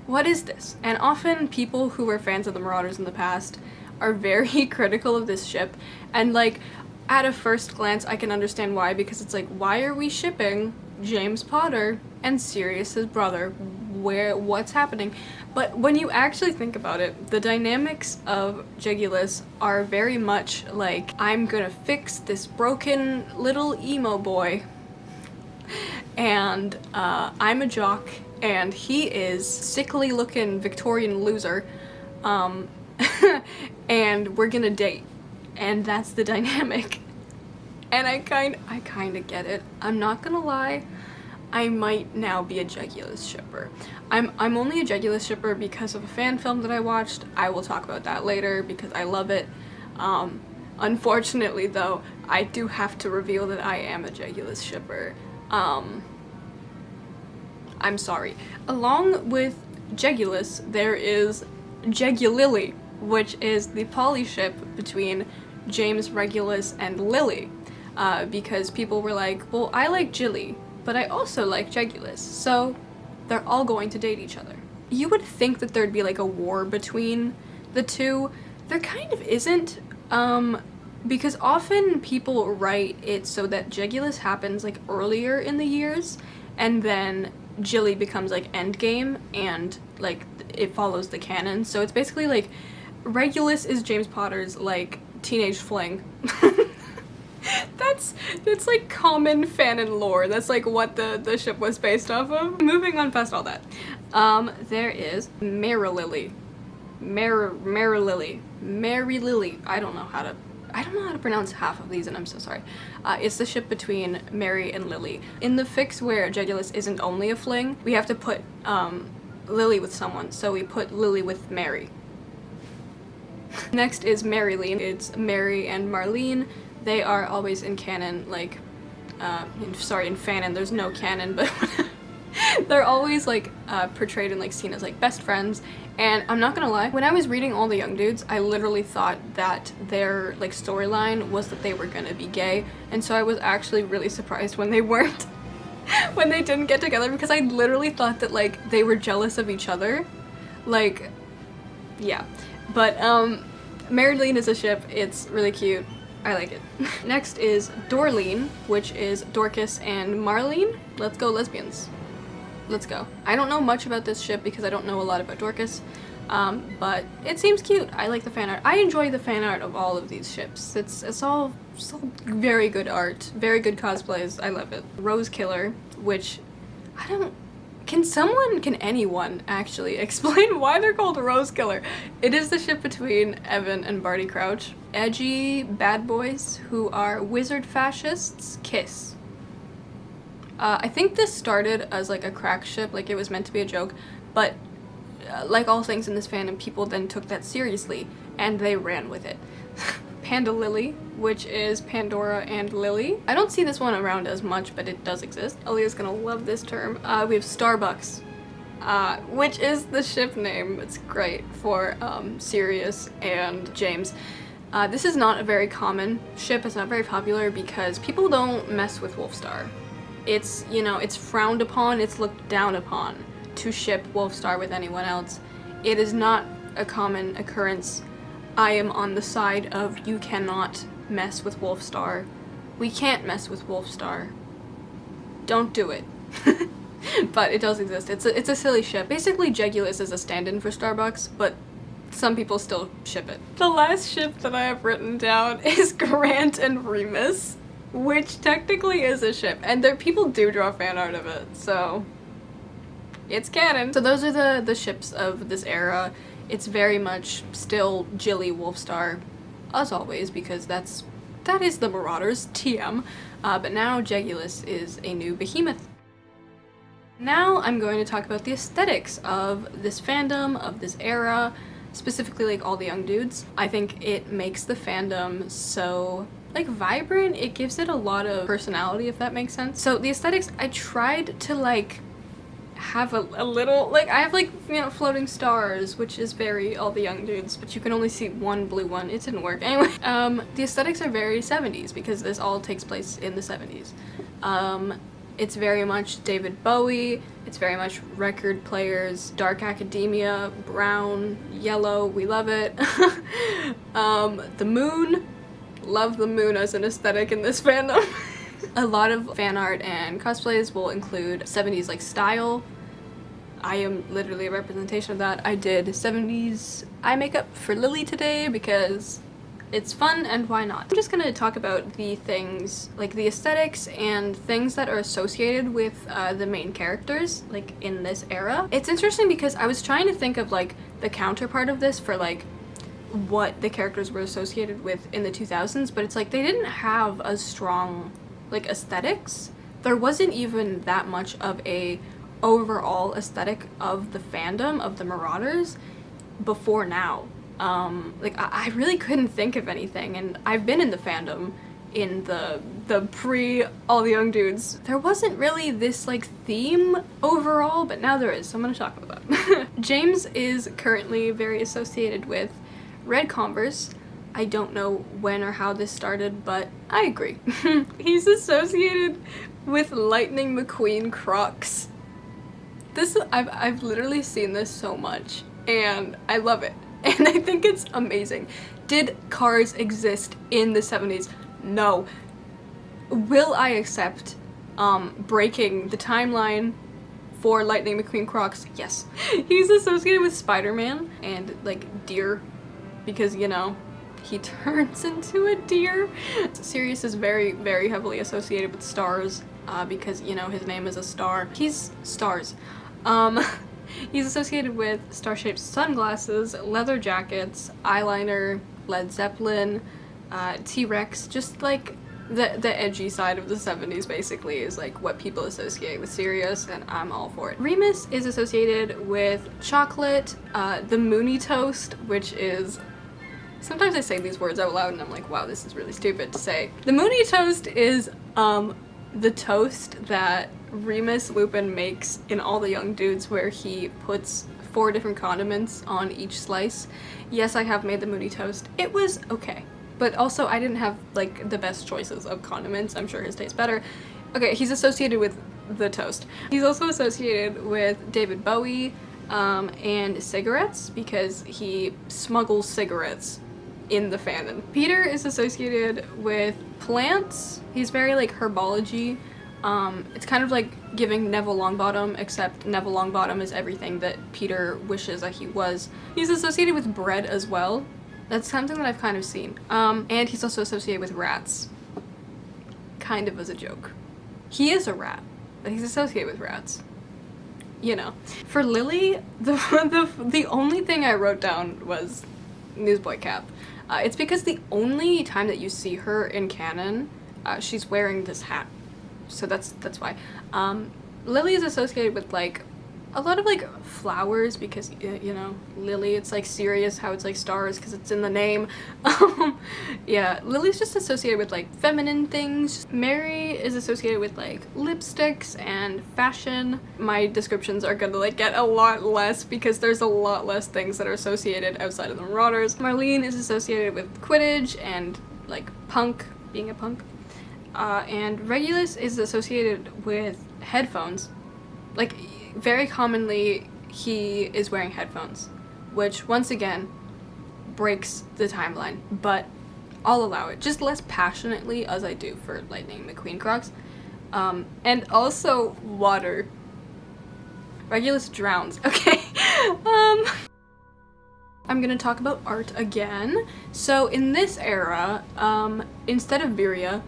Speaker 1: What is this? And often people who were fans of the Marauders in the past are very critical of this ship, and like, at a first glance I can understand why, because it's like, why are we shipping James Potter and Sirius's brother? What's happening? But when you actually think about it, the dynamics of Jegulus are very much like, I'm gonna fix this broken little emo boy, and I'm a jock, and he is sickly looking Victorian loser, and we're gonna date, and that's the dynamic. And I kinda get it. I'm not gonna lie, I might now be a Jegulus shipper. I'm only a Jegulus shipper because of a fan film that I watched. I will talk about that later because I love it. Unfortunately though, I do have to reveal that I am a Jegulus shipper. I'm sorry. Along with Jegulus, there is Jegulily, which is the poly ship between James Regulus and Lily. Because people were like, well, I like Jilly, but I also like Jegulus, so they're all going to date each other. You would think that there'd be like a war between the two. There kind of isn't, because often people write it so that Jegulus happens like earlier in the years, and then Jilly becomes like endgame, and like it follows the canon. So it's basically like Regulus is James Potter's like teenage fling. That's like common fanon lore. That's like what the ship was based off of. Moving on past all that. There is Mary Lily. I don't know how to pronounce half of these, and I'm so sorry. It's the ship between Mary and Lily. In the fix where Jegulus isn't only a fling, we have to put Lily with someone, so we put Lily with Mary. Next is Maryleen. It's Mary and Marlene. They are always in canon, like, in fanon, there's no canon, but they're always like portrayed and like seen as like best friends. And I'm not gonna lie, when I was reading All the Young Dudes, I literally thought that their like storyline was that they were gonna be gay, and so I was actually really surprised when they weren't, when they didn't get together, because I literally thought that like they were jealous of each other, like, yeah. But Maryleen is a ship. It's really cute. I like it. Next is Dorleen, which is Dorcas and Marlene. Let's go lesbians. Let's go. I don't know much about this ship because I don't know a lot about Dorcas, but it seems cute. I like the fan art. I enjoy the fan art of all of these ships. It's all very good art, very good cosplays. I love it. Rose Killer, which can anyone actually explain why they're called Rose Killer? It is the ship between Evan and Barty Crouch. Edgy bad boys who are wizard fascists kiss. I think this started as like a crack ship, like it was meant to be a joke, but like all things in this fandom, people then took that seriously and they ran with it. Panda Lily, which is Pandora and Lily. I don't see this one around as much, but it does exist. Aaliyah's gonna love this term. We have Starbucks, which is the ship name. It's great for Sirius and James. This is not a very common ship. It's not very popular because people don't mess with Wolfstar. It's, you know, it's frowned upon, it's looked down upon to ship Wolfstar with anyone else. It is not a common occurrence. I am on the side of you cannot mess with Wolfstar. We can't mess with Wolfstar. Don't do it. But it does exist. It's a silly ship. Basically, Jegulus is a stand-in for Starbucks, but some people still ship it. The last ship that I have written down is Grant and Remus, which technically is a ship, and people do draw fan art of it, so it's canon. So those are the ships of this era. It's very much still Jilly Wolfstar, as always, because that's That is the Marauders, TM, but now Jegulus is a new behemoth. Now I'm going to talk about the aesthetics of this fandom, of this era, specifically like all the young dudes. I think it makes the fandom so like vibrant. It gives it a lot of personality, if that makes sense. So the aesthetics, I tried to like have a little, like I have like, you know, floating stars, which is very all the young dudes, but you can only see one blue one. It didn't work. Anyway, the aesthetics are very 70s because this all takes place in the 70s. It's very much David Bowie, it's very much record players, dark academia, brown, yellow, we love it. The moon, love the moon as an aesthetic in this fandom. A lot of fan art and cosplays will include 70s like style. I am literally a representation of that. I did 70s eye makeup for Lily today because it's fun and why not. I'm just gonna talk about the things, like the aesthetics and things that are associated with the main characters, like in this era. It's interesting because I was trying to think of like the counterpart of this for like what the characters were associated with in the 2000s, but it's like they didn't have a strong like aesthetics. There wasn't even that much of a overall aesthetic of the fandom of the Marauders before now. Like I really couldn't think of anything, and I've been in the fandom in the pre all the young dudes. There wasn't really this like theme overall, but now there is, so I'm gonna talk about that. James is currently very associated with red Converse. I don't know when or how this started, but I agree. He's associated with Lightning McQueen Crocs. This, I've literally seen this so much, and I love it. And I think it's amazing. Did cars exist in the 70s? No. Will I accept breaking the timeline for Lightning McQueen Crocs? Yes. He's associated with Spider-Man and like deer because, you know, he turns into a deer. Sirius is very, very heavily associated with stars because, you know, his name is a star. He's stars. He's associated with star-shaped sunglasses, leather jackets, eyeliner, Led Zeppelin, T-Rex, just like the edgy side of the 70s basically is like what people associate with Sirius, and I'm all for it. Remus is associated with chocolate, the Mooney Toast, which is, sometimes I say these words out loud and I'm like, wow, this is really stupid to say. The Mooney Toast is the toast that Remus Lupin makes in All the Young Dudes, where he puts 4 different condiments on each slice. Yes, I have made the Mooney Toast. It was okay, but also I didn't have like the best choices of condiments. I'm sure his tastes better. Okay, he's associated with the toast. He's also associated with David Bowie and cigarettes because he smuggles cigarettes in the fandom. Peter is associated with plants. He's very like herbology. It's kind of like giving Neville Longbottom, except Neville Longbottom is everything that Peter wishes that he was. He's associated with bread as well. That's something that I've kind of seen. And he's also associated with rats. Kind of as a joke. He is a rat, but he's associated with rats. You know. For Lily, the only thing I wrote down was Newsboy cap. It's because the only time that you see her in canon, she's wearing this hat. So that's why. Lily is associated with like a lot of like flowers because, you know, Lily, it's like Sirius, how it's like stars because it's in the name. Yeah, Lily's just associated with like feminine things. Mary is associated with like lipsticks and fashion. My descriptions are gonna like get a lot less because there's a lot less things that are associated outside of the Marauders. Marlene is associated with Quidditch and like punk, being a punk. And Regulus is associated with headphones. Like, very commonly, he is wearing headphones, which, once again, breaks the timeline, but I'll allow it. Just less passionately as I do for Lightning McQueen Crocs. And also water. Regulus drowns. Okay. I'm gonna talk about art again. So, in this era, instead of Viria,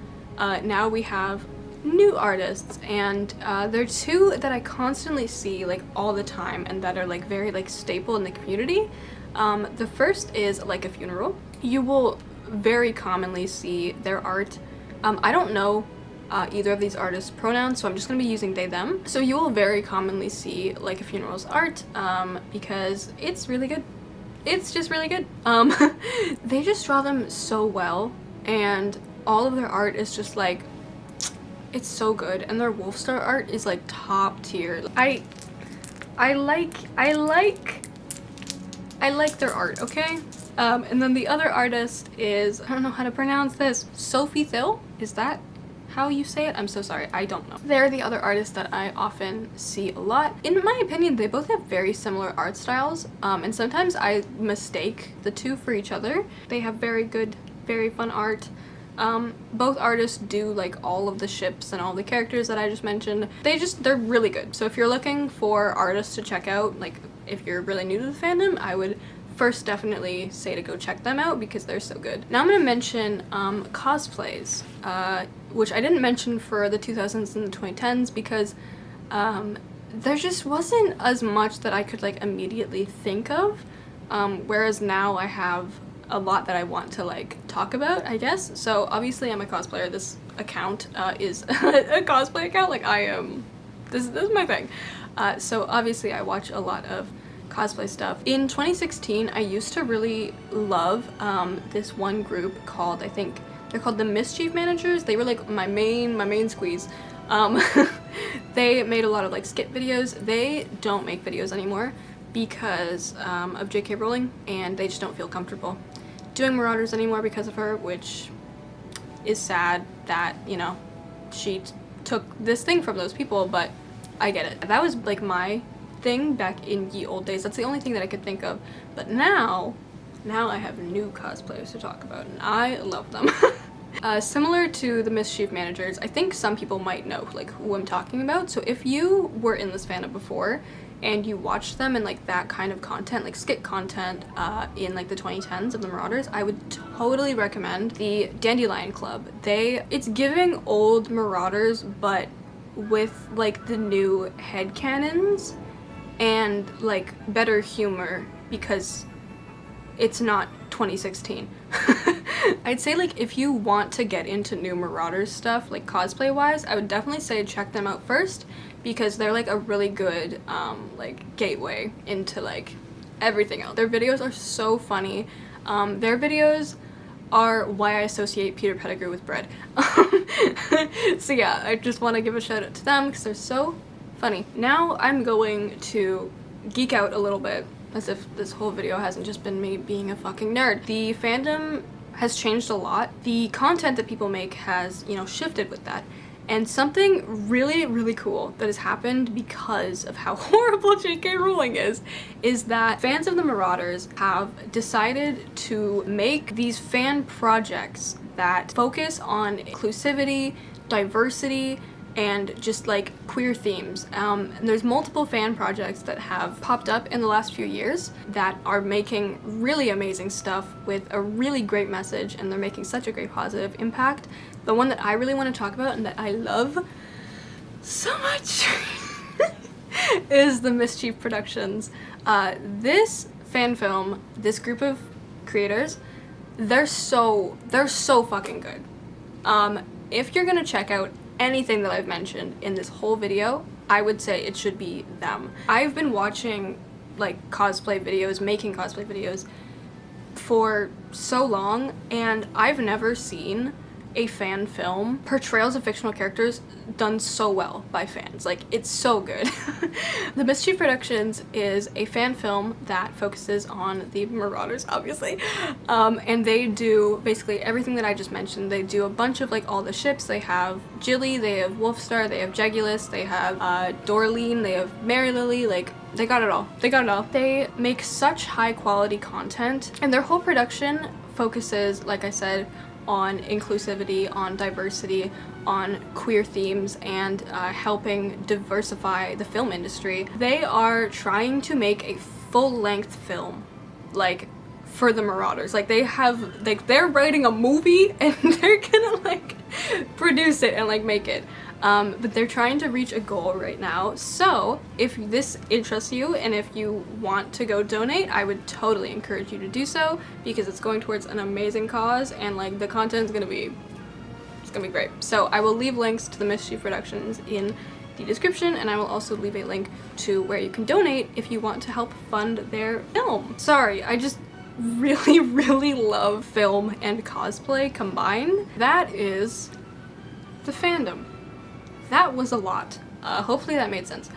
Speaker 1: now we have new artists, and there are 2 that I constantly see like all the time and that are like very like staple in the community. The first is Like a Funeral. You will very commonly see their art. I don't know either of these artists' pronouns, so I'm just gonna be using they, them. So you will very commonly see like a funeral's art because it's really good. It's just really good. They just draw them so well, and all of their art is just like, it's so good, and their Wolfstar art is like top tier. I like their art, okay? And then the other artist is, I don't know how to pronounce this, Sophie Thill? Is that how you say it? I'm so sorry, I don't know. They're the other artists that I often see a lot. In my opinion, they both have very similar art styles, and sometimes I mistake the two for each other. They have very good, very fun art. Both artists do like all of the ships and all the characters that I just mentioned. They're really good. So if you're looking for artists to check out, like if you're really new to the fandom, I would first definitely say to go check them out because they're so good. Now I'm gonna mention cosplays, which I didn't mention for the 2000s and the 2010s because there just wasn't as much that I could like immediately think of, whereas now I have a lot that I want to like talk about, I guess. So obviously I'm a cosplayer. This account is a cosplay account. Like this is my thing. So obviously I watch a lot of cosplay stuff. In 2016, I used to really love this one group called, I think they're called the Mischief Managers. They were like my main squeeze. They made a lot of like skit videos. They don't make videos anymore because of J.K. Rowling, and they just don't feel comfortable doing Marauders anymore because of her, which is sad that, you know, she took this thing from those people, but I get it. That was like my thing back in ye old days. That's the only thing that I could think of. But now I have new cosplayers to talk about, and I love them. Similar to the Mischief Managers, I think some people might know like who I'm talking about. So if you were in this fandom before and you watched them in like that kind of content, like skit content in like the 2010s of the Marauders, I would totally recommend the Dandelion Club. It's giving old Marauders, but with like the new headcanons and like better humor because it's not 2016. I'd say like if you want to get into new Marauders stuff, like cosplay wise, I would definitely say check them out first because they're like a really good like gateway into like everything else. Their videos are so funny. Their videos are why I associate Peter Pettigrew with bread. So yeah, I just want to give a shout out to them because they're so funny. Now I'm going to geek out a little bit, as if this whole video hasn't just been me being a fucking nerd. The fandom has changed a lot. The content that people make has, you know, shifted with that. And something really, really cool that has happened because of how horrible J.K. Rowling is that fans of the Marauders have decided to make these fan projects that focus on inclusivity, diversity, and just like queer themes. And there's multiple fan projects that have popped up in the last few years that are making really amazing stuff with a really great message, and they're making such a great positive impact. The one that I really want to talk about and that I love so much is the Mischief Productions. This fan film, this group of creators, they're so fucking good. If you're gonna check out anything that I've mentioned in this whole video, I would say it should be them. I've been watching like cosplay videos, making cosplay videos for so long, and I've never seen a fan film portrayals of fictional characters done so well by fans. Like, it's so good. The Mischief Productions is a fan film that focuses on the Marauders, obviously, and they do basically everything that I just mentioned. They do a bunch of like all the ships. They have Jilly, they have Wolfstar, they have Jegulus, they have Dorleen, they have Mary Lily, like they got it all. They got it all. They make such high quality content, and their whole production focuses, like I said, on inclusivity, on diversity, on queer themes, and helping diversify the film industry. They are trying to make a full-length film, like, for the Marauders. Like, they're writing a movie and they're gonna like produce it and like make it. But they're trying to reach a goal right now. So if this interests you and if you want to go donate, I would totally encourage you to do so because it's going towards an amazing cause and like the content is gonna be great. So I will leave links to the Mischief Productions in the description, and I will also leave a link to where you can donate if you want to help fund their film. Sorry, I just really, really love film and cosplay combined. That is the fandom. That was a lot. Hopefully that made sense.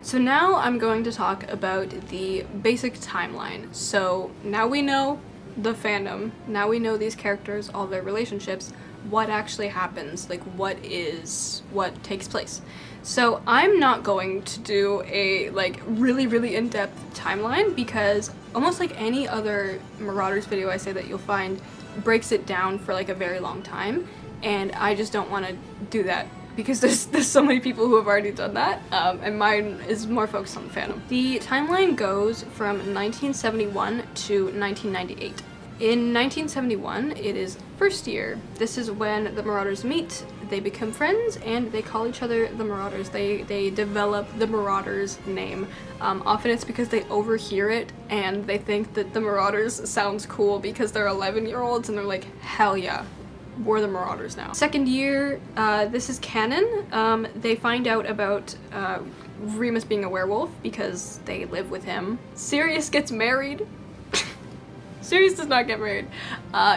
Speaker 1: So now I'm going to talk about the basic timeline. So now we know the fandom, now we know these characters, all their relationships, what actually happens, like what takes place. So I'm not going to do a like really, really in-depth timeline because almost like any other Marauders video I say that you'll find breaks it down for like a very long time. And I just don't want to do that because there's so many people who have already done that, and mine is more focused on the fandom. The timeline goes from 1971 to 1998. In 1971, it is first year. This is when the Marauders meet, they become friends, and they call each other the Marauders. They develop the Marauders name. Often it's because they overhear it and they think that the Marauders sounds cool because they're 11-year-olds and they're like, hell yeah. We're the Marauders now. Second year, this is canon. They find out about Remus being a werewolf because they live with him. Sirius gets married. Sirius does not get married.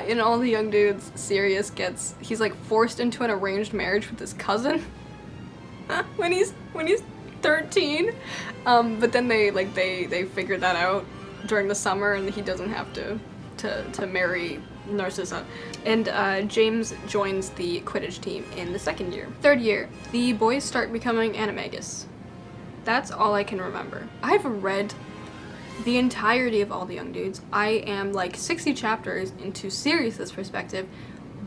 Speaker 1: In All the Young Dudes, Sirius he's like forced into an arranged marriage with his cousin when he's 13. But then they figured that out during the summer and he doesn't have to marry Narcissa. And James joins the Quidditch team in the second year. Third year, the boys start becoming animagus. That's all I can remember. I've read the entirety of All the Young Dudes. I am like 60 chapters into Sirius's perspective.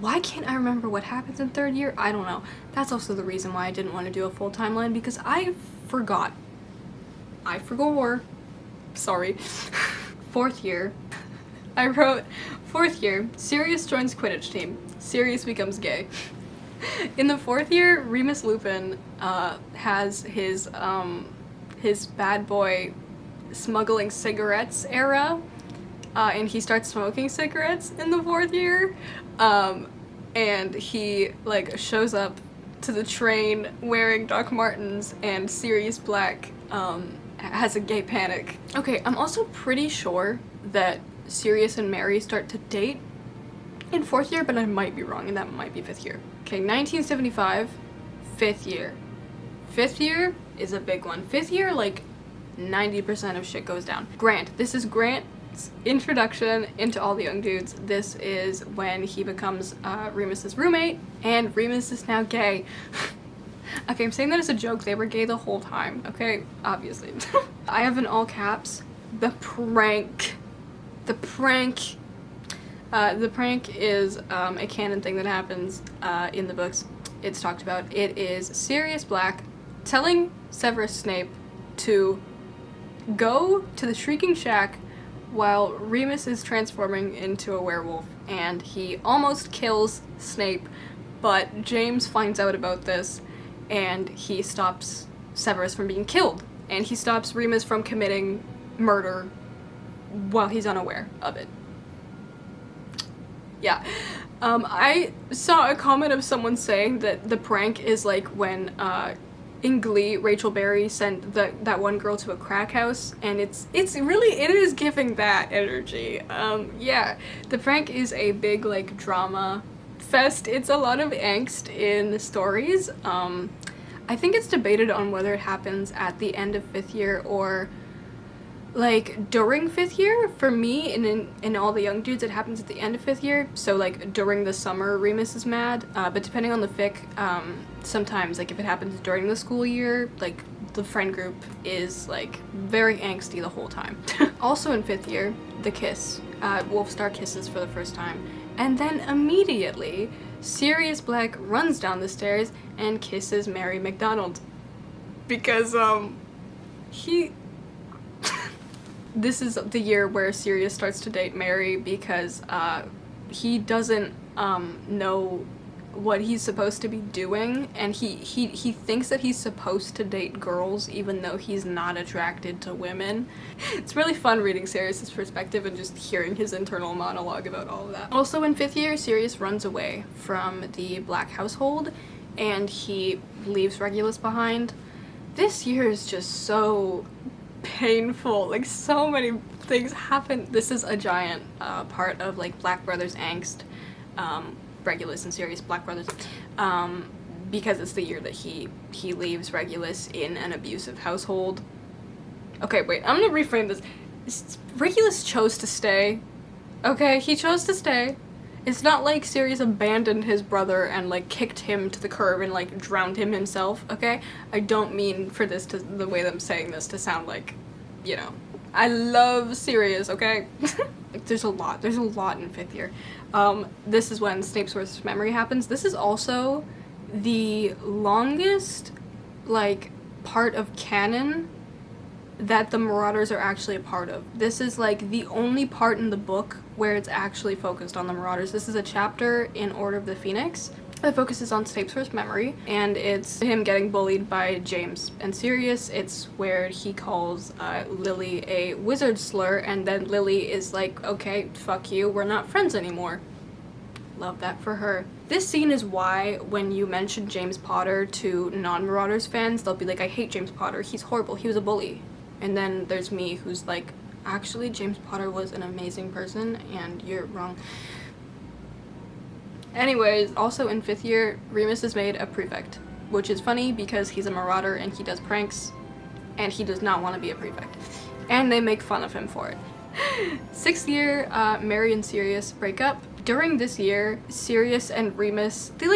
Speaker 1: Why can't I remember what happens in third year? I don't know. That's also the reason why I didn't want to do a full timeline because I forgot. I forgot. Sorry. Fourth year. I wrote, fourth year, Sirius joins Quidditch team. Sirius becomes gay. In the fourth year, Remus Lupin has his bad boy smuggling cigarettes era, and he starts smoking cigarettes in the fourth year, and he like shows up to the train wearing Doc Martens, and Sirius Black has a gay panic. Okay, I'm also pretty sure that Sirius and Mary start to date in fourth year, but I might be wrong, and that might be fifth year. Okay, 1975, fifth year. Fifth year is a big one. Fifth year, like 90% of shit goes down. Grant. This is Grant's introduction into All the Young Dudes. This is when he becomes Remus's roommate, and Remus is now gay. Okay, I'm saying that as a joke. They were gay the whole time, okay? Obviously. I have in all caps, the prank. The prank is a canon thing that happens in the books. It's talked about. It is Sirius Black telling Severus Snape to go to the Shrieking Shack while Remus is transforming into a werewolf, and he almost kills Snape, but James finds out about this, and he stops Severus from being killed, and he stops Remus from committing murder while he's unaware of it. Yeah. I saw a comment of someone saying that the prank is like when in Glee, Rachel Berry sent that one girl to a crack house, and it is giving that energy. Yeah, the prank is a big like drama fest. It's a lot of angst in the stories. I think it's debated on whether it happens at the end of fifth year or like during fifth year. For me, in All the Young Dudes, it happens at the end of fifth year, so like during the summer Remus is mad, but depending on the fic, sometimes like if it happens during the school year, like the friend group is like very angsty the whole time. Also in fifth year, the kiss. Wolfstar kisses for the first time, and then immediately Sirius Black runs down the stairs and kisses Mary McDonald because he this is the year where Sirius starts to date Mary because he doesn't know what he's supposed to be doing, and he thinks that he's supposed to date girls even though he's not attracted to women. It's really fun reading Sirius's perspective and just hearing his internal monologue about all of that. Also in 5th year, Sirius runs away from the Black household and he leaves Regulus behind. This year is just so painful, like so many things happen. This is a giant part of like Black Brothers angst, Regulus and Sirius Black Brothers, because it's the year that he leaves Regulus in an abusive household. Okay, wait, I'm gonna reframe this. Regulus chose to stay. Okay, he chose to stay. It's not like Sirius abandoned his brother and like kicked him to the curb and like drowned him himself, okay? I don't mean for this to, the way that I'm saying this, to sound like, you know, I love Sirius, okay? Like, there's a lot in 5th year. This is when Snape's source of memory happens. This is also the longest, like, part of canon that the Marauders are actually a part of. This is like the only part in the book where it's actually focused on the Marauders. This is a chapter in Order of the Phoenix that focuses on Snape's first memory, and it's him getting bullied by James and Sirius. It's where he calls Lily a wizard slur, and then Lily is like, okay, fuck you, we're not friends anymore. Love that for her. This scene is why when you mention James Potter to non-Marauders fans, they'll be like, I hate James Potter, he's horrible, he was a bully. And then there's me who's like, actually James Potter was an amazing person and you're wrong. Anyways, also in 5th year, Remus is made a prefect, which is funny because he's a Marauder and he does pranks and he does not want to be a prefect. And they make fun of him for it. 6th year, Mary and Sirius break up. During this year, Sirius and Remus, they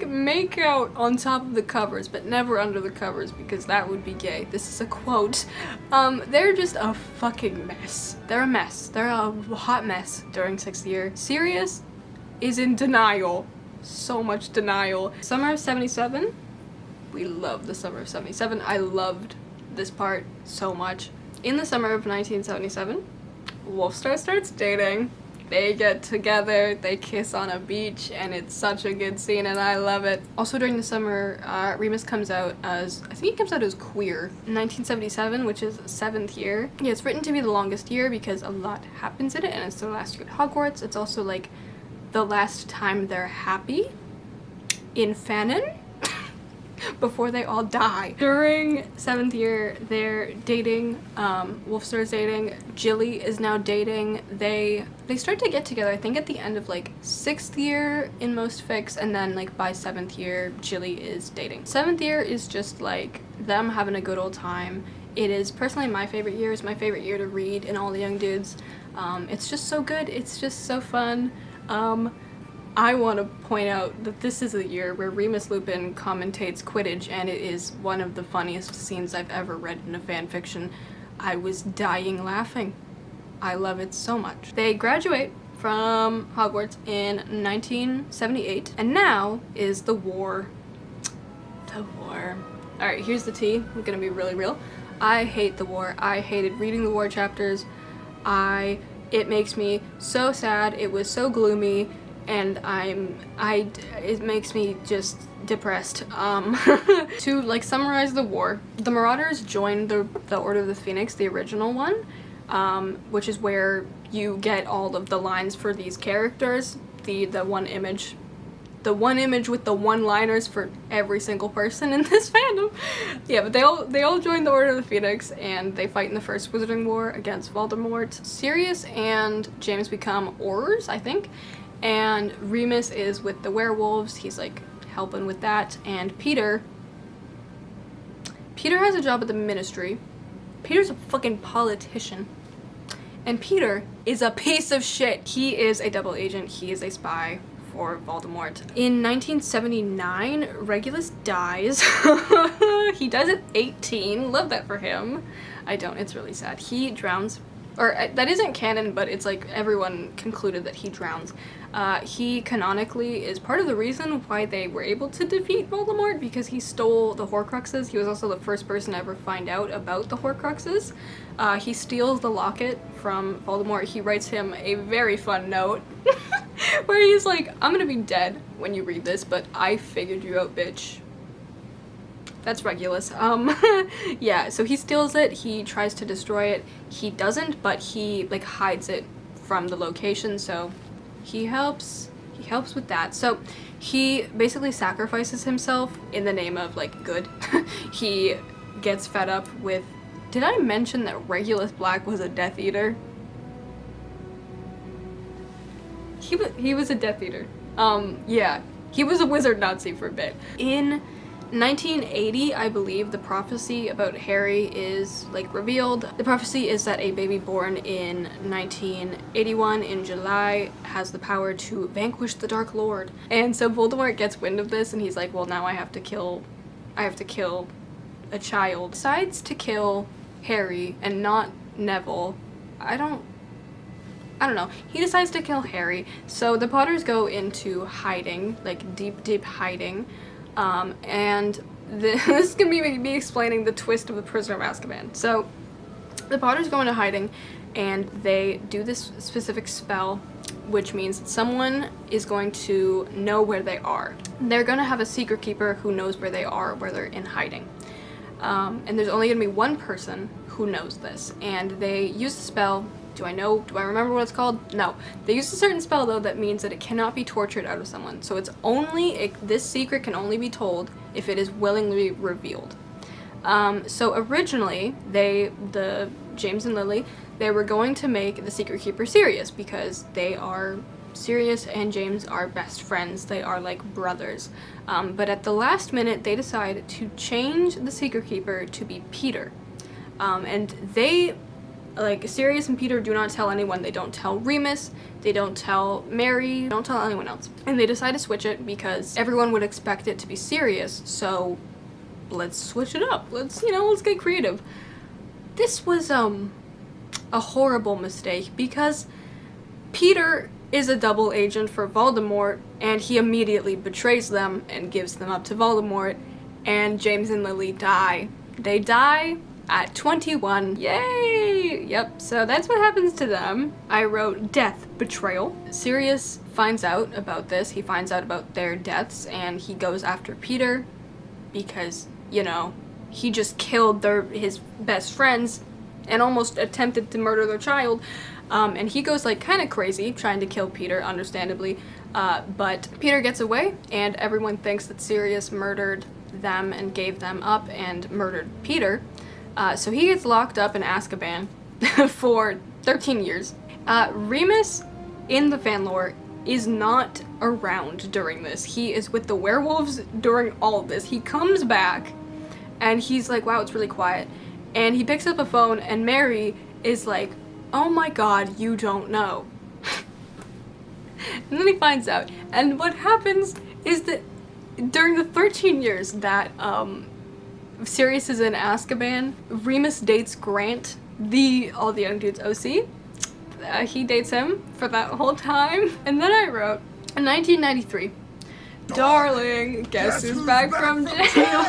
Speaker 1: make out on top of the covers, but never under the covers because that would be gay. This is a quote. They're just a fucking mess. They're a mess. They're a hot mess during 6th year. Sirius is in denial. So much denial. Summer of 77. We love the summer of 77. I loved this part so much. In the summer of 1977, Wolfstar starts dating. They get together, they kiss on a beach, and it's such a good scene and I love it. Also during the summer, Remus comes out as, I think he comes out as queer. In 1977, which is 7th year. Yeah, it's written to be the longest year because a lot happens in it and it's their last year at Hogwarts. It's also like the last time they're happy in Fandom before they all die. During 7th year, they're dating, Wolfstar's dating, Jilly is now dating. They start to get together, I think at the end of like 6th year in most fics, and then like by 7th year, Jilly is dating. 7th year is just like them having a good old time. It is personally my favorite year. It's my favorite year to read in all the young dudes. It's just so good. It's just so fun. I want to point out that this is a year where Remus Lupin commentates Quidditch, and it is one of the funniest scenes I've ever read in a fanfiction. I was dying laughing. I love it so much. They graduate from Hogwarts in 1978, and now is the war. The war. Alright, here's the tea. I'm gonna be really real. I hate the war. I hated reading the war chapters. It makes me so sad. It was so gloomy. And it makes me just depressed. To like summarize the war, the Marauders joined the Order of the Phoenix, the original one, which is where you get all of the lines for these characters, the one image with the one-liners for every single person in this fandom. Yeah, but they all joined the Order of the Phoenix and they fight in the First Wizarding War against Voldemort. Sirius and James become Aurors, I think. And Remus is with the werewolves. He's like helping with that. And Peter has a job at the Ministry. Peter's a fucking politician. And Peter is a piece of shit. He is a double agent. He is a spy for Voldemort. In 1979, Regulus dies. He dies at 18. Love that for him. I don't. It's really sad. He drowns. Or that isn't canon, but it's like everyone concluded that he drowns. He canonically is part of the reason why they were able to defeat Voldemort, because he stole the Horcruxes. He was also the first person to ever find out about the Horcruxes. He steals the locket from Voldemort. He writes him a very fun note. Where he's like, I'm gonna be dead when you read this, but I figured you out, bitch. That's Regulus. Yeah, so he steals it, he tries to destroy it. He doesn't, but he, like, hides it from the location, so he helps with that. So he basically sacrifices himself in the name of, like, good. He gets fed up with... Did I mention that Regulus Black was a Death Eater? He was a Death Eater. Yeah. He was a wizard Nazi for a bit. In 1980, I believe, the prophecy about Harry is, like, revealed. The prophecy is that a baby born in 1981 in July has the power to vanquish the Dark Lord. And so Voldemort gets wind of this and he's like, well, now I have to kill a child. Decides to kill Harry and not Neville. I don't know. He decides to kill Harry. So the Potters go into hiding, like deep hiding. And this is gonna be me explaining the twist of the Prisoner of Azkaban. So the Potters go into hiding and they do this specific spell, which means that someone is going to know where they are. They're gonna have a secret keeper who knows where they are, where they're in hiding. And there's only gonna be one person who knows this, and they use the spell. Do I remember what it's called? No. They use a certain spell, though, that means that it cannot be tortured out of someone. So it's only, this secret can only be told if it is willingly revealed. So originally, James and Lily, they were going to make the Secret Keeper Sirius, because Sirius and James are best friends. They are like brothers. But at the last minute, they decide to change the Secret Keeper to be Peter. And they... Like, Sirius and Peter do not tell anyone. They don't tell Remus, they don't tell Mary, they don't tell anyone else. And they decide to switch it because everyone would expect it to be Sirius, so let's switch it up. Let's get creative. This was, a horrible mistake because Peter is a double agent for Voldemort, and he immediately betrays them and gives them up to Voldemort, and James and Lily die. They die at 21. Yay! Yep, so that's what happens to them. I wrote death, betrayal. Sirius finds out about this. He finds out about their deaths, and he goes after Peter because, he just killed his best friends and almost attempted to murder their child. And he goes, like, kind of crazy trying to kill Peter, understandably. But Peter gets away, and everyone thinks that Sirius murdered them and gave them up and murdered Peter. So he gets locked up in Azkaban for 13 years. Remus, in the fan lore, is not around during this. He is with the werewolves during all of this. He comes back, and he's like, wow, it's really quiet. And he picks up a phone, and Mary is like, oh my god, you don't know. And then he finds out. And what happens is that during the 13 years that, Sirius is in Azkaban, Remus dates Grant, all the young dudes OC. He dates him for that whole time. And then I wrote, in 1993, darling, guess who's back from jail?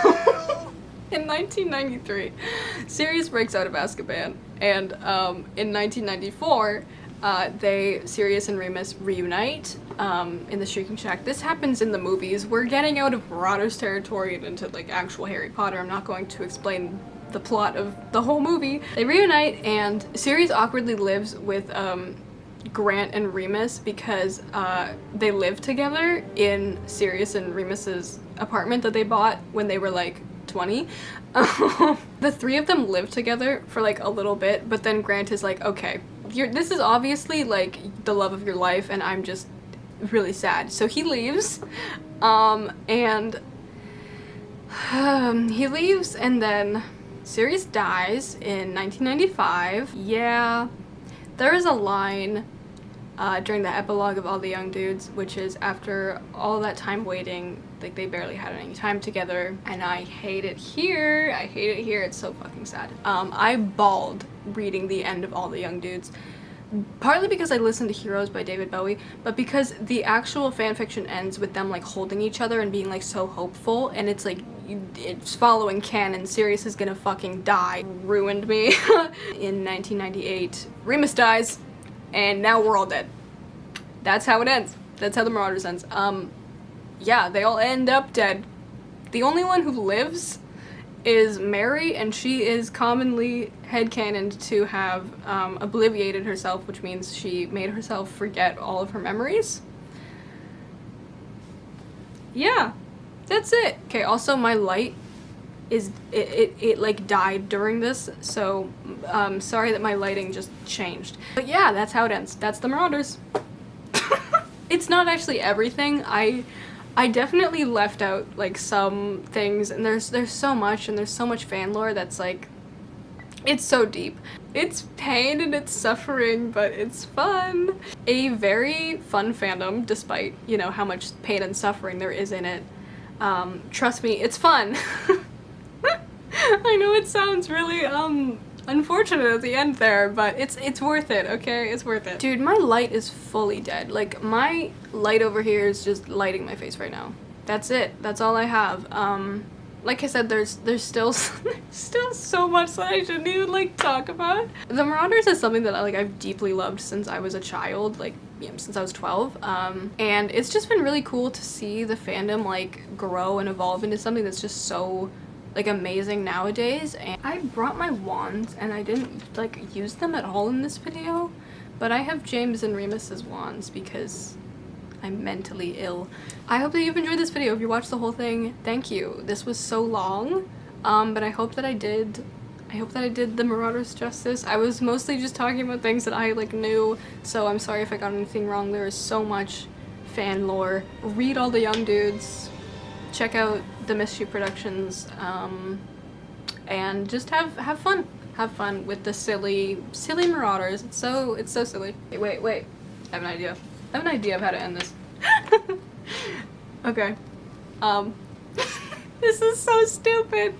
Speaker 1: In 1993, Sirius breaks out of Azkaban, and in 1994, Sirius and Remus reunite in the Shrieking Shack. This happens in the movies. We're getting out of Marauders territory and into, like, actual Harry Potter. I'm not going to explain the plot of the whole movie. They reunite, and Sirius awkwardly lives with Grant and Remus because they live together in Sirius and Remus's apartment that they bought when they were, like, 20. The three of them live together for, like, a little bit, but then Grant is like, okay, this is obviously, like, the love of your life, and I'm just really sad. So he leaves, and he leaves, and then Sirius dies in 1995. Yeah, there is a line during the epilogue of All the Young Dudes, which is after all that time waiting, like, they barely had any time together, and I hate it here. I hate it here. It's so fucking sad. I bawled reading the end of All the Young Dudes, partly because I listened to Heroes by David Bowie, but because the actual fanfiction ends with them, like, holding each other and being, like, so hopeful, and it's like, it's following canon. Sirius is gonna fucking die. Ruined me. In 1998, Remus dies, and now we're all dead. That's how it ends. That's how the Marauders ends. Yeah, they all end up dead. The only one who lives is Mary, and she is commonly headcanoned to have obliviated herself, which means she made herself forget all of her memories. Yeah, that's it. Okay, also my light is, it like died during this, so sorry that my lighting just changed. But yeah, that's how it ends. That's the Marauders. It's not actually everything. I definitely left out like some things, and there's so much, and there's so much fan lore that's like, it's so deep. It's pain and it's suffering, but it's fun. A very fun fandom, despite, you know, how much pain and suffering there is in it. Trust me, it's fun. I know it sounds really unfortunate at the end there, but it's worth it, okay? It's worth it. Dude, my light is fully dead. Like, my light over here is just lighting my face right now. That's it. That's all I have. Like I said, there's still so much that I shouldn't even like talk about. The Marauders is something that I've deeply loved since I was a child, like, you know, since I was 12. And it's just been really cool to see the fandom like grow and evolve into something that's just so like amazing nowadays. And I brought my wands and I didn't like use them at all in this video, but I have James and Remus's wands because I'm mentally ill. I hope that you've enjoyed this video. If you watched the whole thing, thank you. This was so long, but I hope that I did the Marauders justice. I was mostly just talking about things that I like knew, so I'm sorry if I got anything wrong. There is so much fan lore. Read all the young dudes. Check out the Mischief Productions, and just have fun. Have fun with the silly Marauders. It's so silly. Wait. I have an idea. I have an idea of how to end this. Okay. This is so stupid.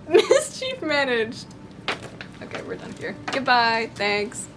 Speaker 1: Mischief managed. Okay, we're done here. Goodbye. Thanks.